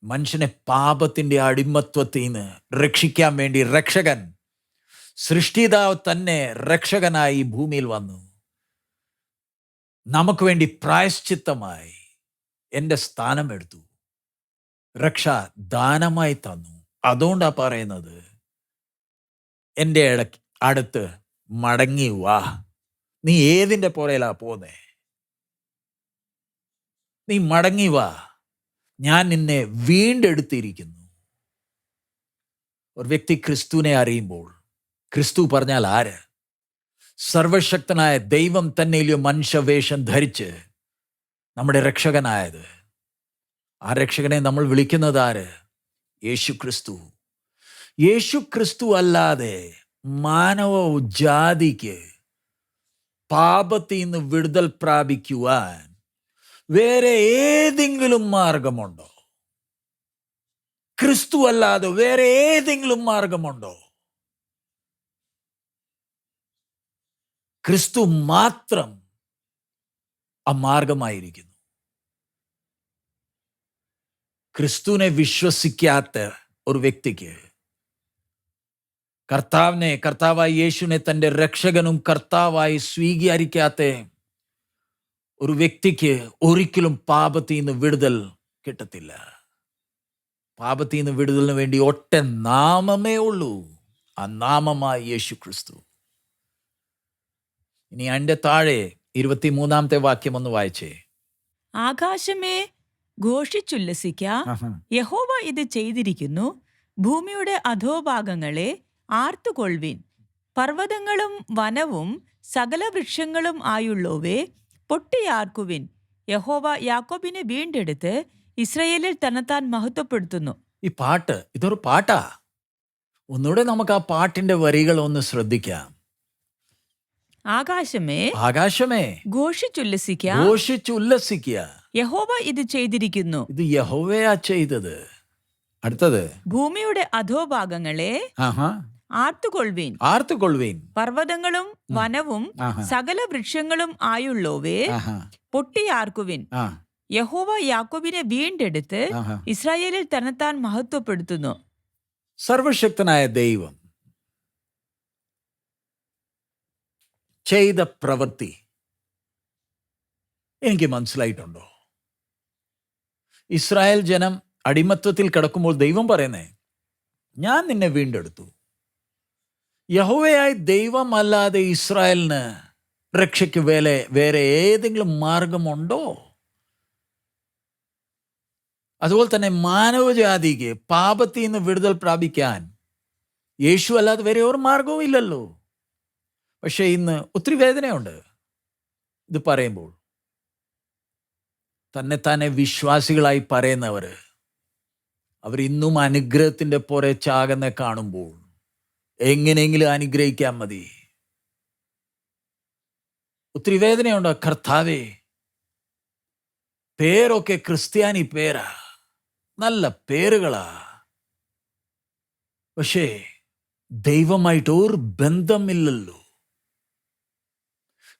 മനുഷ്യനെ പാപത്തിന്റെ അടിമത്വത്തിൽ നിന്ന് രക്ഷിക്കാൻ വേണ്ടി രക്ഷകൻ, സൃഷ്ടിതാവ് തന്നെ രക്ഷകനായി ഭൂമിയിൽ വന്നു. നമുക്ക് വേണ്ടി പ്രായശ്ചിത്തമായി എൻ്റെ സ്ഥാനം എടുത്തു, രക്ഷ ദാനമായി തന്നു. അതുകൊണ്ടാ പറയുന്നത്, എൻ്റെ അടുത്ത് മടങ്ങി വാ. നീ ഏതിൻ്റെ പുറയിലാ പോന്നേ? നീ മടങ്ങി വാ, ഞാൻ നിന്നെ വീണ്ടെടുത്തിരിക്കുന്നു. ഒരു വ്യക്തി ക്രിസ്തുവിനെ അറിയുമ്പോൾ, ക്രിസ്തു പറഞ്ഞാൽ ആര്? സർവശക്തനായ ദൈവം തന്നെയിലോ മനുഷ്യവേഷം ധരിച്ച് നമ്മുടെ രക്ഷകനായത്. ആ രക്ഷകനെ നമ്മൾ വിളിക്കുന്നത് ആര്? യേശു ക്രിസ്തു. യേശു ക്രിസ്തു അല്ലാതെ മാനവ ജാതിക്ക് പാപത്തിൽ നിന്ന് വിടുതൽ പ്രാപിക്കുവാൻ വേറെ ഏതെങ്കിലും മാർഗമുണ്ടോ? ക്രിസ്തു അല്ലാതെ വേറെ ഏതെങ്കിലും മാർഗമുണ്ടോ? ക്രിസ്തു മാത്രം ആ മാർഗമായിരിക്കുന്നു. ക്രിസ്തുവിനെ വിശ്വസിക്കാത്ത ഒരു വ്യക്തിക്ക്, കർത്താവായി യേശുവിനെ തൻ്റെ രക്ഷകനും കർത്താവായി സ്വീകരിക്കാത്ത ഒരു വ്യക്തിക്ക് ഒരിക്കലും പാപത്തിൽ നിന്ന് വിടുതൽ കിട്ടത്തില്ല. പാപത്തിൽ നിന്ന് വിടുതലിന് വേണ്ടി ഒറ്റ നാമമേ ഉള്ളൂ, ആ നാമമായി യേശു ക്രിസ്തു. ഇനി അതിൻ്റെ താഴെ 23-ാമത്തെ വാക്യം ഒന്ന് വായിച്ചേ. ആകാശമേ ഘോഷിച്ചുല്ലസിക്ക, യഹോവ ഇത് ചെയ്തിരിക്കുന്നു. ഭൂമിയുടെ അധോഭാഗങ്ങളെ ആർത്തുകൊള്ളുവിൻ. പർവ്വതങ്ങളും വനവും സകല വൃക്ഷങ്ങളും ആയുള്ളവേ പൊട്ടിയാർക്കുവിൻ. യഹോവ യാക്കോബിനെ വീണ്ടെടുത്ത് ഇസ്രായേലിൽ തന്നെത്താൻ മഹത്വപ്പെടുത്തുന്നു. ഈ പാട്ട്, ഇതൊരു പാട്ടാ. ഒന്നുകൂടെ നമുക്ക് ആ പാട്ടിന്റെ വരികൾ ഒന്ന് ശ്രദ്ധിക്കാം. ആകാശമേ ഘോഷിച്ചുല്ലസിക്ക, യഹോവ ഇത് ചെയ്തിരിക്കുന്നു. ഇത് യഹോവയാ ചെയ്തത്. അടുത്തത്, ഭൂമിയുടെ അധോഭാഗങ്ങളെ ആർത്തുകൊള്ളുവീൻ. പർവ്വതങ്ങളും വനവും സകല വൃക്ഷങ്ങളും ആയുള്ളവേ പൊട്ടിയാർക്കുവിൻ. യഹോവ യാക്കോബിനെ വീണ്ടെടുത്ത് ഇസ്രായേലിൽ തന്നെത്താൻ മഹത്വപ്പെടുത്തുന്നു. സർവശക്തനായ ദൈവം ചെയ്ത പ്രവൃത്തി എനിക്ക് മനസ്സിലായിട്ടുണ്ടോ? ഇസ്രായേൽ ജനം അടിമത്വത്തിൽ കിടക്കുമ്പോൾ ദൈവം പറയുന്നേ, ഞാൻ നിന്നെ വീണ്ടെടുത്തു. യഹോവയായ ദൈവമല്ലാതെ ഇസ്രായേലിന് രക്ഷയ്ക്ക് വേറെ ഏതെങ്കിലും മാർഗമുണ്ടോ? അതുപോലെ തന്നെ മാനവജാതിക്ക് പാപത്തിൽ നിന്ന് വിടുതൽ പ്രാപിക്കാൻ യേശു അല്ലാതെ വേറെ ഒരു മാർഗവും ഇല്ലല്ലോ. പക്ഷെ ഇന്ന് ഒത്തിരി വേദനയുണ്ട് ഇത് പറയുമ്പോൾ. തന്നെ വിശ്വാസികളായി പറയുന്നവർ അവരിന്നും അനുഗ്രഹത്തിൻ്റെ പുറേ ചാകുന്ന കാണുമ്പോൾ എങ്ങനെയെങ്കിലും അനുഗ്രഹിക്കാൻ മതി. ഒത്തിരി വേദനയുണ്ട്. കർത്താവേ, പേരൊക്കെ ക്രിസ്ത്യാനി പേരാ, നല്ല പേരുകളാ, പക്ഷേ ദൈവമായിട്ട് ഒരു ബന്ധമില്ലല്ലോ.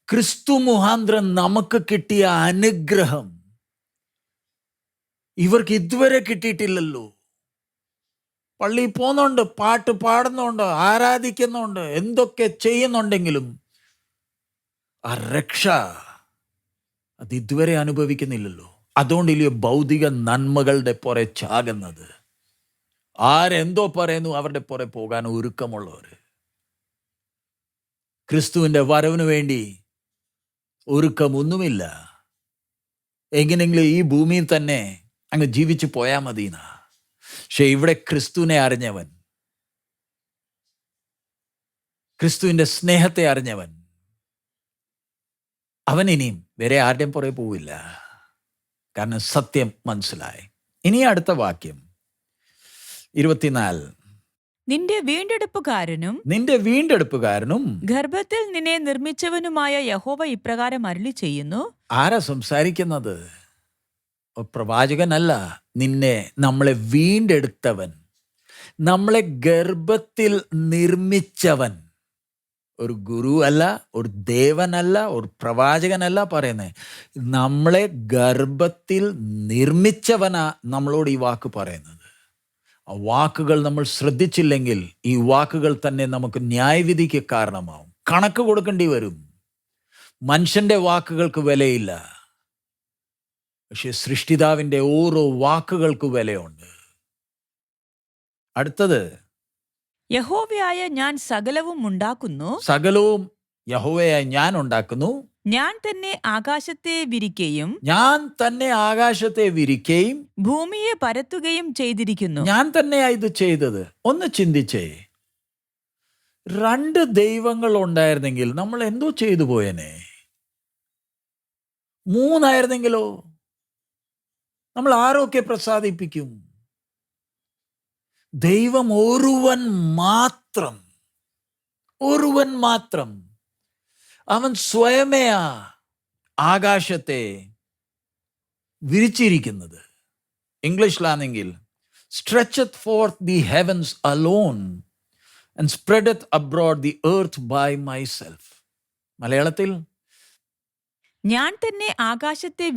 ക്രിസ്തു മുഖാന്തരം നമുക്ക് കിട്ടിയ അനുഗ്രഹം ഇവർക്ക് ഇതുവരെ കിട്ടിയിട്ടില്ലല്ലോ. പള്ളിയിൽ പോകുന്നുണ്ട്, പാട്ട് പാടുന്നുണ്ട്, ആരാധിക്കുന്നുണ്ട്, എന്തൊക്കെ ചെയ്യുന്നുണ്ടെങ്കിലും ആ രക്ഷ അത് ഇതുവരെ അനുഭവിക്കുന്നില്ലല്ലോ. അതുകൊണ്ടില്ലേ ഭൗതിക നന്മകളുടെ പുറേ ചാകുന്നത്. ആരെന്തോ പറയുന്നു അവരുടെ പുറേ പോകാൻ ഒരുക്കമുള്ളവർ. ക്രിസ്തുവിൻ്റെ വരവിന് വേണ്ടി ഒരുക്കമൊന്നുമില്ല. എങ്ങനെയെങ്കിലും ഈ ഭൂമിയിൽ തന്നെ അങ്ങ് ജീവിച്ചു പോയാൽ മതിയെന്നാ. പക്ഷെ ഇവിടെ ക്രിസ്തുവിനെ അറിഞ്ഞവൻ, ക്രിസ്തുവിൻ്റെ സ്നേഹത്തെ അറിഞ്ഞവൻ, അവൻ ഇനിയും വേറെ ആരുടെയും പുറകെ പോവില്ല. കാരണം സത്യം മനസ്സിലായി. ഇനി അടുത്ത വാക്യം 24. നിന്റെ വീണ്ടെടുപ്പുകാരനും ഗർഭത്തിൽ നിന്നെ നിർമ്മിച്ചവനുമായ യഹോവ ഇപ്രകാരം അരുളി ചെയ്യുന്നു. ആരാ സംസാരിക്കുന്നത്? പ്രവാചകനല്ല. നമ്മളെ വീണ്ടെടുത്തവൻ, നമ്മളെ ഗർഭത്തിൽ നിർമ്മിച്ചവൻ. ഒരു ഗുരു അല്ല, ഒരു ദേവനല്ല, ഒരു പ്രവാചകനല്ല പറയുന്നത്. നമ്മളെ ഗർഭത്തിൽ നിർമ്മിച്ചവനാ നമ്മളോട് ഈ വാക്ക് പറയുന്നത്. ആ വാക്കുകൾ നമ്മൾ ശ്രദ്ധിച്ചില്ലെങ്കിൽ ഈ വാക്കുകൾ തന്നെ നമുക്ക് ന്യായവിധിക്ക് കാരണമാവും. കണക്ക് കൊടുക്കേണ്ടി വരും. മനുഷ്യന്റെ വാക്കുകൾക്ക് വിലയില്ല, പക്ഷെ സൃഷ്ടിതാവിൻ്റെ ഓരോ വാക്കുകൾക്ക് വിലയുണ്ട്. അടുത്തത്, യഹോവയായ ഞാൻ സകലവും ഉണ്ടാക്കുന്നു. സകലവും യഹോവയായ ഞാൻ ഉണ്ടാക്കുന്നു. ഞാൻ തന്നെ ആകാശത്തെ വിരിക്കുകയും ഭൂമിയെ പരത്തുകയും ചെയ്തിരിക്കുന്നു. ഞാൻ തന്നെയാ ഇത് ചെയ്തത്. ഒന്ന് ചിന്തിച്ചേ, 2 ദൈവങ്ങൾ ഉണ്ടായിരുന്നെങ്കിൽ നമ്മൾ എന്തോ ചെയ്തു പോയനെ. 3 ആയിരുന്നെങ്കിലോ നമ്മൾ ആരൊക്കെ പ്രസാദിപ്പിക്കും? ദൈവം ഒരുവൻ മാത്രം. അവൻ സ്വയമേയാ ആകാശത്തെ വിരിച്ചിരിക്കുന്നത്. ഇംഗ്ലീഷിലാണെങ്കിൽ stretcheth forth the heavens alone and spreadeth abroad the earth by myself. മലയാളത്തിൽ, ഞാൻ തന്നെ ആകാശത്തെ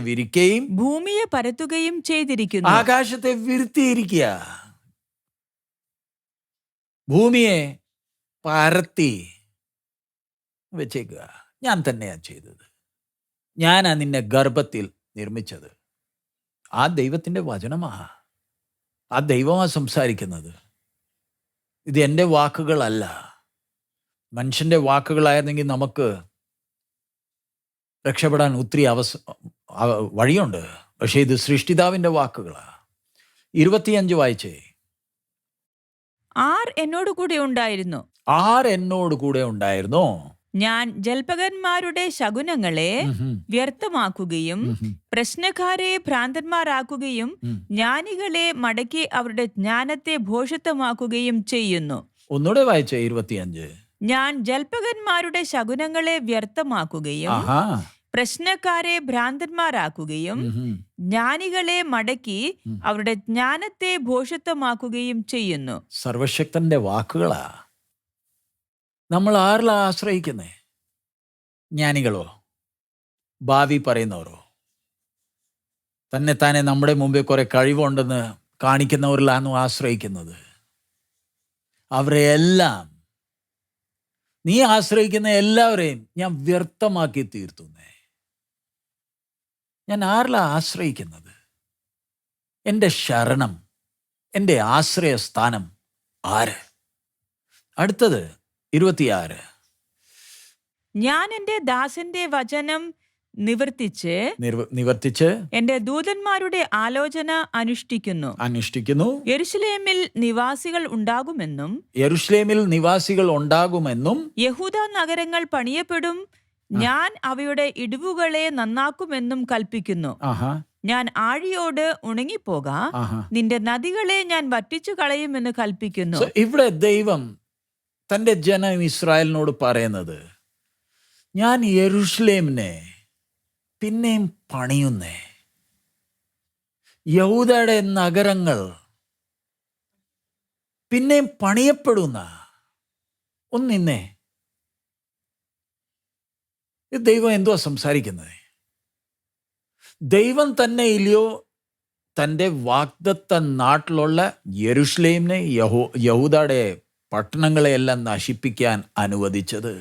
വിരിക്കുകയും ഭൂമിയെ പരത്തുകയും ചെയ്തിരിക്കുന്നു. ആകാശത്തെ വിരുത്തിയിരിക്കുക, ഭൂമിയെ പരത്തി വെച്ചേക്കുക. ഞാൻ തന്നെയാ ചെയ്തത്. ഞാനാ നിന്നെ ഗർഭത്തിൽ നിർമ്മിച്ചത്. ആ ദൈവത്തിൻ്റെ വചനമാ. ആ ദൈവമാ സംസാരിക്കുന്നത്. ഇത് എൻ്റെ വാക്കുകളല്ല. മനുഷ്യൻ്റെ വാക്കുകളായിരുന്നെങ്കിൽ നമുക്ക് രക്ഷപ്പെടാൻ ഒത്തിരി വഴിയുണ്ട്. പക്ഷേ ഇത് സൃഷ്ടിതാവിൻ്റെ വാക്കുകളാ. 25 വായിച്ചേ. ആർ എന്നോട് കൂടെ ഉണ്ടായിരുന്നു. ഞാൻ ജൽപകന്മാരുടെ ശകുനങ്ങളെ വ്യർത്ഥമാക്കുകയും പ്രശ്നക്കാരെ ഭ്രാന്തന്മാരാക്കുകയും ജ്ഞാനികളെ മടക്കി അവരുടെ ജ്ഞാനത്തെ ഭോഷത്വമാക്കുകയും ചെയ്യുന്നു. ഒന്നുകൂടെ വായിച്ചേ 25. ഞാൻ ജൽപകന്മാരുടെ ശകുനങ്ങളെ വ്യർത്ഥമാക്കുകയും പ്രശ്നക്കാരെ ഭ്രാന്തന്മാരാക്കുകയും ജ്ഞാനികളെ മടക്കി അവരുടെ ജ്ഞാനത്തെ ഭോഷത്വമാക്കുകയും ചെയ്യുന്നു. സർവശക്തന്റെ വാക്കുകളാ. നമ്മൾ ആരിലാ ആശ്രയിക്കുന്നേ? ജ്ഞാനികളോ, ഭാവി പറയുന്നവരോ, തന്നെ നമ്മുടെ മുമ്പിൽ കുറെ കഴിവുണ്ടെന്ന് കാണിക്കുന്നവരിലാണോ ആശ്രയിക്കുന്നത്? അവരെ എല്ലാം നീ ആശ്രയിക്കുന്ന എല്ലാവരെയും ഞാൻ വ്യർത്ഥമാക്കി തീർത്തുന്നേ. ഞാൻ ആരിലാ ആശ്രയിക്കുന്നത്? എൻ്റെ ശരണം, എൻ്റെ ആശ്രയസ്ഥാനം ആര്? അടുത്തത് 26. ഞാൻ എന്റെ ദാസന്റെ വചനം നിവർത്തിച്ച് എന്റെ ദൂതന്മാരുടെ ആലോചന അനുഷ്ഠിക്കുന്നു. യെരൂശലേമിൽ നിവാസികൾ ഉണ്ടാകുമെന്നും യഹൂദ നഗരങ്ങൾ പണിയപ്പെടും, ഞാൻ അവയുടെ ഇടിവുകളെ നന്നാക്കുമെന്നും കൽപ്പിക്കുന്നു. ഞാൻ ആഴിയോട് ഉണങ്ങിപ്പോക, നിന്റെ നദികളെ ഞാൻ വറ്റിച്ചു കളയുമെന്ന് കൽപ്പിക്കുന്നു. ഇവിടെ ദൈവം തന്റെ ജനം ഇസ്രായേലിനോട് പറയുന്നത്, ഞാൻ യെരൂശലേമിനെ പിന്നെയും പണിയുന്നേ. യഹൂദയുടെ നഗരങ്ങൾ പിന്നെയും പണിയപ്പെടുന്ന ഒന്നിന്നേ. ദൈവം എന്തുവാ സംസാരിക്കുന്നത്? ദൈവം തന്നെ ഇല്ലയോ തൻ്റെ വാഗ്ദത്ത നാട്ടിലുള്ള യെരൂശലേമിനെ, യഹൂദയുടെ പട്ടണങ്ങളെയെല്ലാം നശിപ്പിക്കാൻ അനുവദിച്ചത്?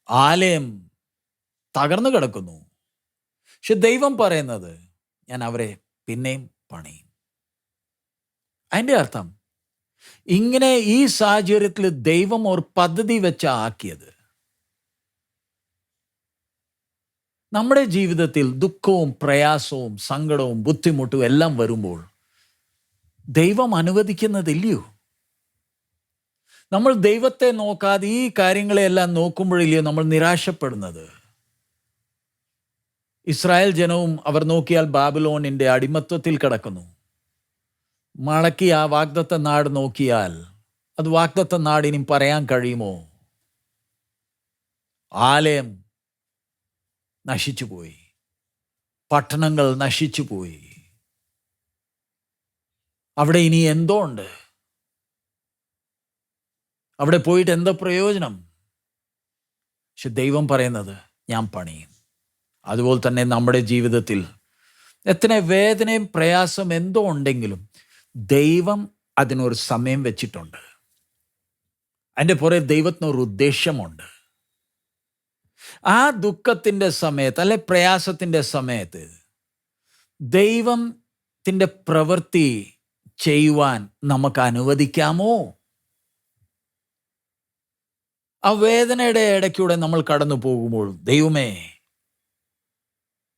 ആലയം തകർന്നു കിടക്കുന്നു. പക്ഷെ ദൈവം പറയുന്നത്, ഞാൻ അവരെ പിന്നെയും പണിയും. അതിൻ്റെ അർത്ഥം, ഇങ്ങനെ ഈ സാഹചര്യത്തിൽ ദൈവം ഒരു പദ്ധതി വെച്ച് ആക്കിയത്. നമ്മുടെ ജീവിതത്തിൽ ദുഃഖവും പ്രയാസവും സങ്കടവും ബുദ്ധിമുട്ടും എല്ലാം വരുമ്പോൾ ദൈവം അനുവദിക്കുന്നതില്ലയോ? നമ്മൾ ദൈവത്തെ നോക്കാതെ ഈ കാര്യങ്ങളെല്ലാം നോക്കുമ്പോഴില്ലയോ നമ്മൾ നിരാശപ്പെടുന്നത്? ഇസ്രായേൽ ജനവും അവർ നോക്കിയാൽ ബാബിലോണിൻ്റെ അടിമത്വത്തിൽ കിടക്കുന്നു. മടക്കി ആ വാഗ്ദത്ത നാട് നോക്കിയാൽ അത് വാഗ്ദത്ത നാട് ഇനി പറയാൻ കഴിയുമോ? ആലയം നശിച്ചുപോയി, പട്ടണങ്ങൾ നശിച്ചുപോയി, അവിടെ ഇനി എന്തോ ഉണ്ട്? അവിടെ പോയിട്ട് എന്താ പ്രയോജനം? പക്ഷെ ദൈവം പറയുന്നത്, ഞാൻ പണിയും. അതുപോലെ തന്നെ നമ്മുടെ ജീവിതത്തിൽ എത്ര വേദനയും പ്രയാസം എന്തോ ഉണ്ടെങ്കിലും ദൈവം അതിനൊരു സമയം വെച്ചിട്ടുണ്ട്. അതിൻ്റെ പുറകെ ദൈവത്തിനൊരു ഉദ്ദേശമുണ്ട്. ആ ദുഃഖത്തിൻ്റെ സമയത്ത് അല്ലെ പ്രയാസത്തിൻ്റെ സമയത്ത് ദൈവത്തിൻ്റെ പ്രവൃത്തി ചെയ്യുവാൻ നമുക്ക് അനുവദിക്കാമോ? ആ വേദനയുടെ ഇടയ്ക്കൂടെ നമ്മൾ കടന്നു പോകുമ്പോൾ, ദൈവമേ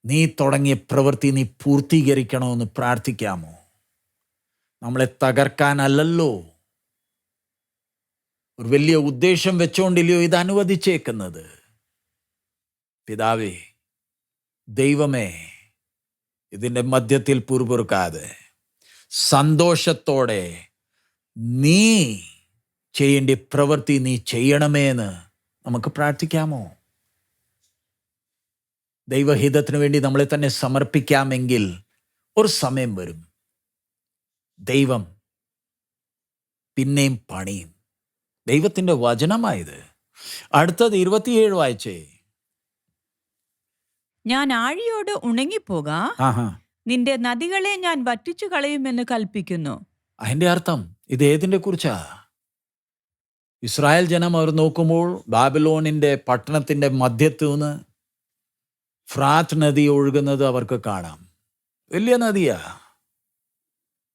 നീ തുടങ്ങിയ പ്രവൃത്തി നീ പൂർത്തീകരിക്കണമെന്ന് പ്രാർത്ഥിക്കാമോ? നമ്മളെ തകർക്കാനല്ലല്ലോ, ഒരു വലിയ ഉദ്ദേശം വെച്ചോണ്ടില്ലയോ ഇത് അനുവദിച്ചേക്കുന്നത്. പിതാവേ, ദൈവമേ, ഇതിൻ്റെ മധ്യത്തിൽ പുറപുറുക്കാതെ സന്തോഷത്തോടെ നീ ചെയ്യേണ്ട പ്രവൃത്തി നീ ചെയ്യണമേ എന്ന് നമുക്ക് പ്രാർത്ഥിക്കാമോ? ദൈവഹിതത്തിന് വേണ്ടി നമ്മളെ തന്നെ സമർപ്പിക്കാമെങ്കിൽ ഒരു സമയം വരും, ദൈവം പിന്നെയും പണിയും. ദൈവത്തിൻ്റെ വചനമായത്. അടുത്തത് 27 വായിച്ചേ. ഞാൻ ആഴിയോട് ഉണങ്ങിപ്പോക, നിന്റെ നദികളെ ഞാൻ വറ്റിച്ചു കളയുമെന്ന് കൽപ്പിക്കുന്നു. അതിൻ്റെ അർത്ഥം ഇത് ഏതിൻ്റെ കുറിച്ചാ? ഇസ്രായേൽ ജനം അവർ നോക്കുമ്പോൾ ബാബിലോണിൻ്റെ പട്ടണത്തിൻ്റെ മധ്യത്തു നിന്ന് ഫ്രാത്ത് നദി ഒഴുകുന്നത് അവർക്ക് കാണാം. വലിയ നദിയാ.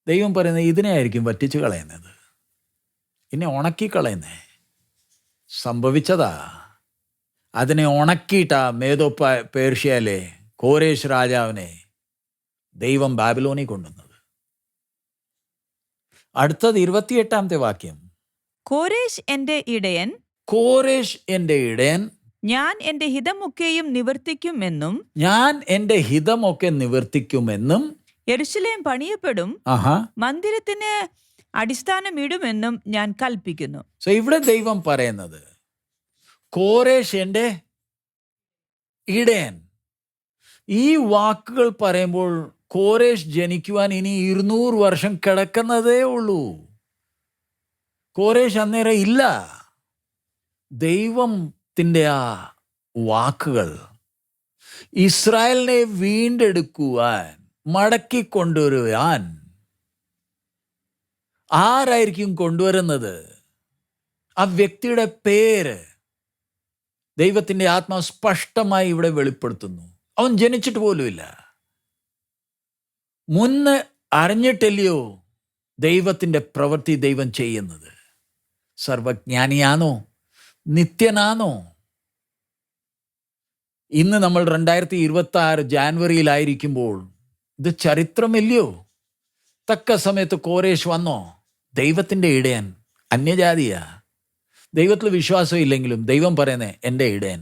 ദൈവം പറയുന്നത് ഇതിനെ ആയിരിക്കും വറ്റിച്ചു കളയുന്നത്, ഇനി ഉണക്കിക്കളയുന്നേ. സംഭവിച്ചതാ. അതിനെ ഉണക്കിയിട്ടാ മേദോ പേർഷ്യയിലെ കോരേശ് രാജാവിനെ ദൈവം ബാബിലോണിൽ കൊണ്ടുവന്നത്. അടുത്തത് 28 വാക്യം. കോരേശ് എന്റെ ഇടയൻ, ഞാൻ എന്റെ ഹിതമൊക്കെയും നിവർത്തിക്കുമെന്നും യെരൂശലേം പണിയപ്പെടും, മന്ദിരത്തിന് അടിസ്ഥാനമിടുമെന്നും ഞാൻ കൽപ്പിക്കുന്നു. സോ ഇവിടെ ദൈവം പറയുന്നത്, കോരേശ് എൻ്റെ ഇടയൻ. ഈ വാക്കുകൾ പറയുമ്പോൾ കോരേശ് ജനിക്കുവാൻ ഇനി 200 വർഷം കിടക്കുന്നതേ ഉള്ളൂ. കോരേശ് അന്നേരം ഇല്ല. ദൈവത്തിൻ്റെ ആ വാക്കുകൾ ഇസ്രായേലിനെ വീണ്ടെടുക്കുവാൻ, മടക്കിക്കൊണ്ടുവരുവാൻ ആരായിരിക്കും കൊണ്ടുവരുന്നത്? ആ വ്യക്തിയുടെ പേര് ദൈവത്തിൻ്റെ ആത്മാവ് സ്പഷ്ടമായി ഇവിടെ വെളിപ്പെടുത്തുന്നു. അവൻ ജനിച്ചിട്ട് പോലുമില്ല. മുന്ന് അറിഞ്ഞിട്ടില്ലയോ ദൈവത്തിൻ്റെ പ്രവൃത്തി ദൈവം ചെയ്യുന്നത്? സർവജ്ഞാനിയാണോ? നിത്യനാണോ? ഇന്ന് നമ്മൾ 2026 ജാനുവരിയിലായിരിക്കുമ്പോൾ ഇത് ചരിത്രമില്ലയോ? തക്ക സമയത്ത് കോരേഷ് വന്നോ? ദൈവത്തിൻ്റെ ഇടയൻ, അന്യജാതിയാ. ദൈവത്തിൽ വിശ്വാസം ഇല്ലെങ്കിലും ദൈവം പറയുന്നേ എൻ്റെ ഇടയൻ.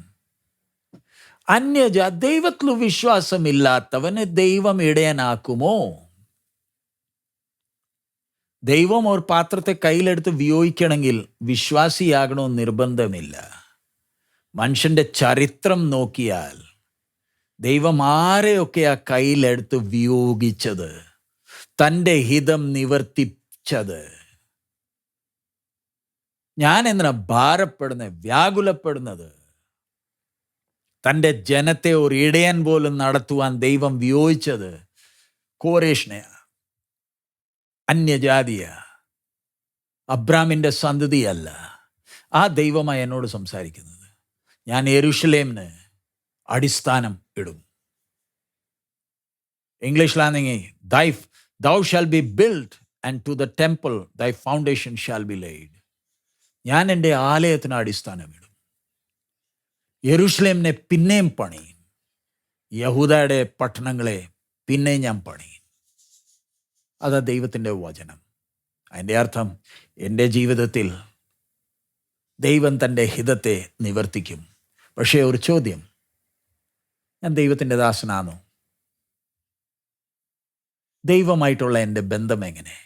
ദൈവത്തിൽ വിശ്വാസമില്ലാത്തവന് ദൈവം ഇടയനാക്കുമോ? ദൈവം ഒരു പാത്രത്തെ കയ്യിലെടുത്ത് വിയോഗിക്കണമെങ്കിൽ വിശ്വാസിയാകണമെന്ന് നിർബന്ധമില്ല. മനുഷ്യന്റെ ചരിത്രം നോക്കിയാൽ ദൈവം ആരെയൊക്കെ ആ കയ്യിലെടുത്ത് വിയോഗിച്ചത്, തൻ്റെ ഹിതം നിവർത്തിച്ചത്. ഞാൻ എന്തിനാ ഭാരപ്പെടുന്നത്, വ്യാകുലപ്പെടുന്നത്? തൻ്റെ ജനത്തെ ഒരു ഇടയൻ പോലും നടത്തുവാൻ ദൈവം വിയോഗിച്ചത് കോരേഷിനെയാ. അന്യജാതിയ, അബ്രാമിൻ്റെ സന്തതിയല്ല. ആ ദൈവമായി എന്നോട് സംസാരിക്കുന്നത്. ഞാൻ യെരൂശലേമിന് അടിസ്ഥാനം ഇടും. ഇംഗ്ലീഷിലാണെങ്കിൽ thou shall be built and to the temple thy foundation shall be laid. ഞാൻ എൻ്റെ ആലയത്തിന് അടിസ്ഥാനം ഇടും. യെരൂശലേമിനെ പിന്നെയും പണിയും. യഹൂദയുടെ പട്ടണങ്ങളെ പിന്നെയും ഞാൻ പണിയും. അതാ ദൈവത്തിൻ്റെ വചനം. അതിൻ്റെ അർത്ഥം എൻ്റെ ജീവിതത്തിൽ ദൈവം തൻ്റെ ഹിതത്തെ നിവർത്തിക്കും. പക്ഷേ ഒരു ചോദ്യം, ഞാൻ ദൈവത്തിൻ്റെ ദാസനാണോ? ദൈവമായിട്ടുള്ള എൻ്റെ ബന്ധം എങ്ങനെ?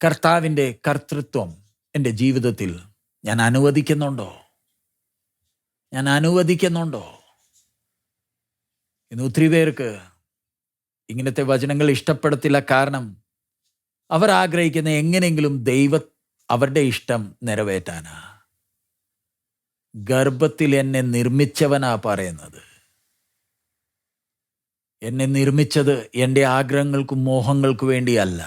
കർത്താവിൻ്റെ കർത്തൃത്വം എൻ്റെ ജീവിതത്തിൽ ഞാൻ അനുവദിക്കുന്നുണ്ടോ? ഇന്ന് ഒത്തിരി പേർക്ക് ഇങ്ങനത്തെ വചനങ്ങൾ ഇഷ്ടപ്പെടത്തില്ല. കാരണം അവർ ആഗ്രഹിക്കുന്ന എങ്ങനെയെങ്കിലും അവരുടെ ഇഷ്ടം നിറവേറ്റാനാ. ഗർഭത്തിൽ എന്നെ നിർമ്മിച്ചവനാ പറയുന്നത്. എന്നെ നിർമ്മിച്ചത് എൻ്റെ ആഗ്രഹങ്ങൾക്കും മോഹങ്ങൾക്കു വേണ്ടിയല്ല.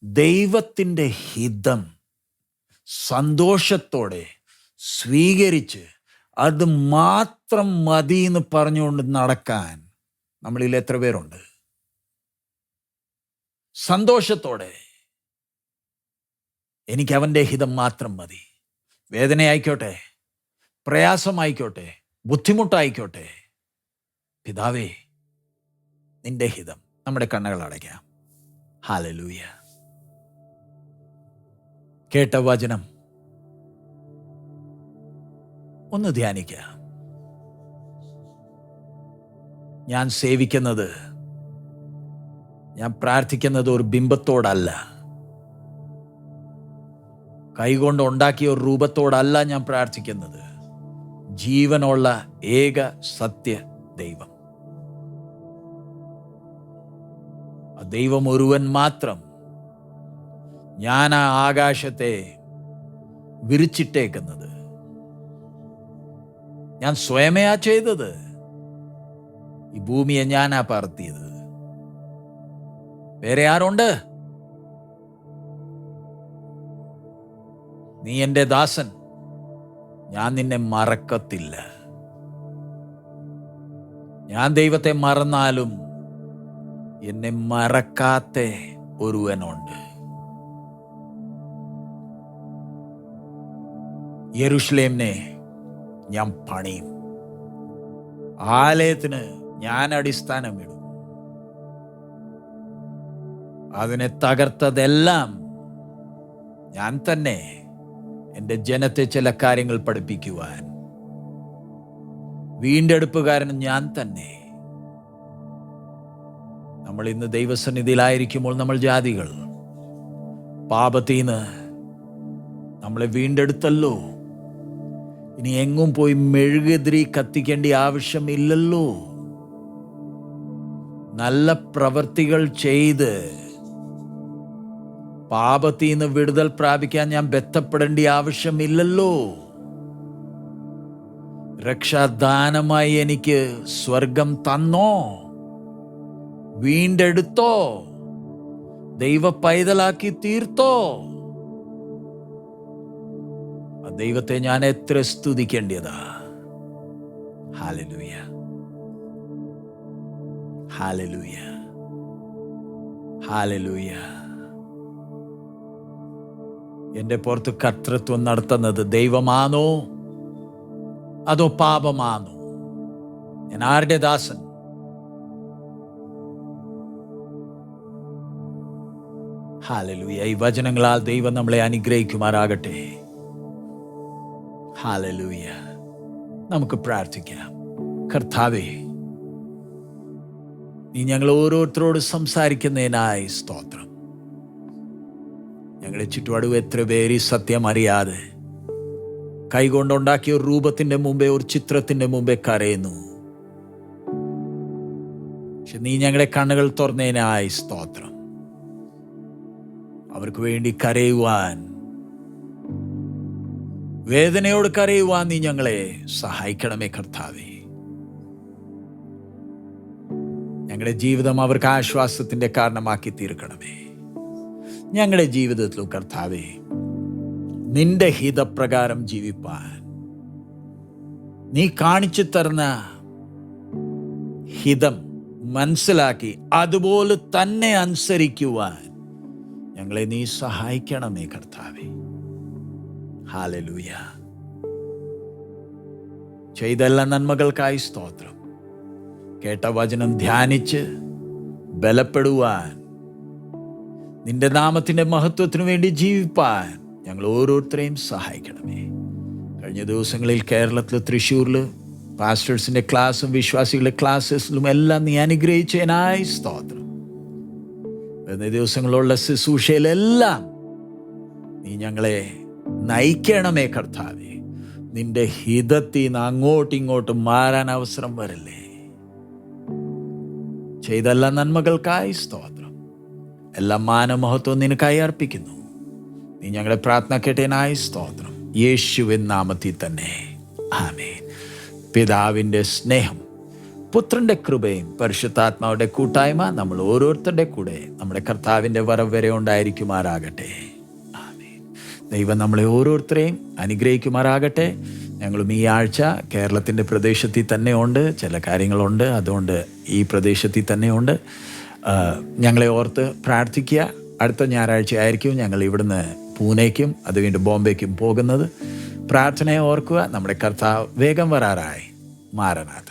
ദൈവത്തിൻ്റെ ഹിതം സന്തോഷത്തോടെ സ്വീകരിച്ച് അത് മാത്രം മതി എന്ന് പറഞ്ഞുകൊണ്ട് നടക്കാൻ നമ്മളിൽ എത്ര പേരുണ്ട്? സന്തോഷത്തോടെ എനിക്ക് അവൻ്റെ ഹിതം മാത്രം മതി. വേദനയായിക്കോട്ടെ, പ്രയാസമായിക്കോട്ടെ, ബുദ്ധിമുട്ടായിക്കോട്ടെ, പിതാവേ നിന്റെ ഹിതം. നമ്മുടെ കണ്ണുകൾ അടയ്ക്കാം. ഹല്ലേലൂയ. കേട്ട വചനം ഒന്ന് ധ്യാനിക്കാം. ഞാൻ സേവിക്കുന്നത്, ഞാൻ പ്രാർത്ഥിക്കുന്നത് ഒരു ബിംബത്തോടല്ല, കൈകൊണ്ട് ഉണ്ടാക്കിയ ഒരു രൂപത്തോടല്ല ഞാൻ പ്രാർത്ഥിക്കുന്നത്. ജീവനുള്ള ഏക സത്യ ദൈവം, ആ ദൈവം ഒരുവൻ മാത്രം. ഞാൻ ആ ആകാശത്തെ വിരിച്ചിട്ടേക്കുന്നത് ഞാൻ സ്വയമേയാ ചെയ്തത്. ഈ ഭൂമിയെ ഞാനാ പറത്തിയത്. വേറെ ആരുണ്ട്? നീ എൻ്റെ ദാസൻ, ഞാൻ നിന്നെ മറക്കത്തില്ല. ഞാൻ ദൈവത്തെ മറന്നാലും എന്നെ മറക്കാത്ത ഒരുവനുണ്ട്. യെരൂശലേമിനെ ഞാൻ പണിയും. ആലയത്തിന് ഞാൻ അടിസ്ഥാനമിടും. അതിനെ തകർത്തതെല്ലാം ഞാൻ തന്നെ. എൻ്റെ ജനത്തെ ചില കാര്യങ്ങൾ പഠിപ്പിക്കുവാൻ വീണ്ടെടുപ്പുകാരൻ ഞാൻ തന്നെ. നമ്മൾ ഇന്ന് ദൈവസന്നിധിയിലായിരിക്കുമ്പോൾ നമ്മൾ ജാതികൾ പാപത്തിൽ നിന്ന് നമ്മളെ വീണ്ടെടുത്തല്ലോ. ഇനി എങ്ങും പോയി മെഴുകുതിരി കത്തിക്കേണ്ട ആവശ്യമില്ലല്ലോ. നല്ല പ്രവൃത്തികൾ ചെയ്ത് പാപത്തിൽ നിന്ന് വിടുതൽ പ്രാപിക്കാൻ ഞാൻ ബന്ധപ്പെടേണ്ട ആവശ്യമില്ലല്ലോ. രക്ഷാദാനമായി എനിക്ക് സ്വർഗം തന്നോ, വീണ്ടെടുത്തോ, ദൈവ പൈതലാക്കി തീർത്തോ. ദൈവത്തെ ഞാൻ എത്ര സ്തുതിക്കേണ്ടതാ. Hallelujah, hallelujah, hallelujah. എൻ്റെ പുറത്ത് കർത്തൃത്വം നടത്തുന്നത് ദൈവമാണോ അതോ പാപമാണോ? ഞാൻ ആരുടെ ദാസൻ? ഹല്ലേലൂയ. ഈ വചനങ്ങളാൽ ദൈവം നമ്മളെ അനുഗ്രഹിക്കുമാറാകട്ടെ. ഹല്ലേലൂയ. നമുക്ക് പ്രാർത്ഥിക്കാം. കർത്താവേ, നീ ഞങ്ങൾ ഓരോരുത്തരോട് സംസാരിക്കുന്നതിനായി സ്തോത്രം. ഞങ്ങളുടെ ചുറ്റുപാടും എത്ര പേര് ഈ സത്യം അറിയാതെ കൈകൊണ്ടുണ്ടാക്കിയ ഒരു രൂപത്തിന്റെ മുമ്പേ, ഒരു ചിത്രത്തിന്റെ മുമ്പേ കരയുന്നു. പക്ഷെ നീ ഞങ്ങളുടെ കണ്ണുകൾ തുറന്നതിനായി സ്തോത്രം. അവർക്ക് വേണ്ടി കരയുവാൻ, വേദനയോട് കരയുവാൻ നീ ഞങ്ങളെ സഹായിക്കണമേ കർത്താവേ. ഞങ്ങളുടെ ജീവിതം അവർക്ക് ആശ്വാസത്തിന്റെ കാരണമാക്കി തീർക്കണമേ. ഞങ്ങളുടെ ജീവിതത്തിലും കർത്താവേ, നിന്റെ ഹിതപ്രകാരം ജീവിപ്പാൻ, നീ കാണിച്ചു തരുന്ന ഹിതം മനസ്സിലാക്കി അതുപോലെ തന്നെ അനുസരിക്കുവാൻ ഞങ്ങളെ നീ സഹായിക്കണമേ കർത്താവേ. ഹല്ലേലൂയ. ചെയ്ത എല്ലാ നന്മകൾക്കായി സ്തോത്രം. കേട്ട വചനം ധ്യാനിച്ച് ബലപ്പെടുവാൻ, നിന്റെ നാമത്തിന്റെ മഹത്വത്തിനു വേണ്ടി ജീവിപ്പാൻ ഞങ്ങൾ ഓരോരുത്തരെയും സഹായിക്കണമേ. കഴിഞ്ഞ ദിവസങ്ങളിൽ കേരളത്തിൽ, തൃശ്ശൂരിൽ പാസ്റ്റേഴ്സിന്റെ ക്ലാസ്സും വിശ്വാസികളുടെ ക്ലാസ്സസിലും എല്ലാം നീ അനുഗ്രഹിച്ചതിനായി സ്തോത്രം. വരുന്ന ദിവസങ്ങളുള്ള ശുശ്രൂഷയിലെല്ലാം നീ ഞങ്ങളെ നയിക്കണമേ കർത്താവേ. നിന്റെ ഹിതത്തിൽ നിന്ന് അങ്ങോട്ടും ഇങ്ങോട്ടും മാറാൻ അവസരം വരല്ലേ. ചെയ്ത എല്ലാ നന്മകൾക്കായി സ്തോത്രം. എല്ലാ മാനമഹത്വം നിനക്കായി അർപ്പിക്കുന്നു. നീ ഞങ്ങളുടെ പ്രാർത്ഥന കേട്ടതിനായി സ്തോത്രം. യേശുവിൻ നാമത്തിൽ തന്നെ ആമേൻ. പിതാവിൻ്റെ സ്നേഹം, പുത്രന്റെ കൃപയും പരിശുദ്ധാത്മാവിന്റെ കൂട്ടായ്മ നമ്മൾ ഓരോരുത്തരുടെ കൂടെ നമ്മുടെ കർത്താവിൻ്റെ വരവ് വരെ ഉണ്ടായിരിക്കുമാറാകട്ടെ. ആമേൻ. ദൈവം നമ്മളെ ഓരോരുത്തരെയും അനുഗ്രഹിക്കുമാറാകട്ടെ. ഞങ്ങളും ഈ ആഴ്ച കേരളത്തിൻ്റെ പ്രദേശത്തിൽ തന്നെ ഉണ്ട്, ചില കാര്യങ്ങളുണ്ട്, അതുകൊണ്ട് ഈ പ്രദേശത്തിൽ തന്നെയുണ്ട്. ഞങ്ങളെ ഓർത്ത് പ്രാർത്ഥിക്കുക. അടുത്ത ഞായറാഴ്ച ആയിരിക്കും ഞങ്ങൾ ഇവിടുന്ന് പൂനെക്കും അത് വീണ്ടും ബോംബെക്കും പോകുന്നത്. പ്രാർത്ഥനയെ ഓർക്കുക. നമ്മുടെ കർത്താവ് വേഗം വരാറായി. മാറനാഥ.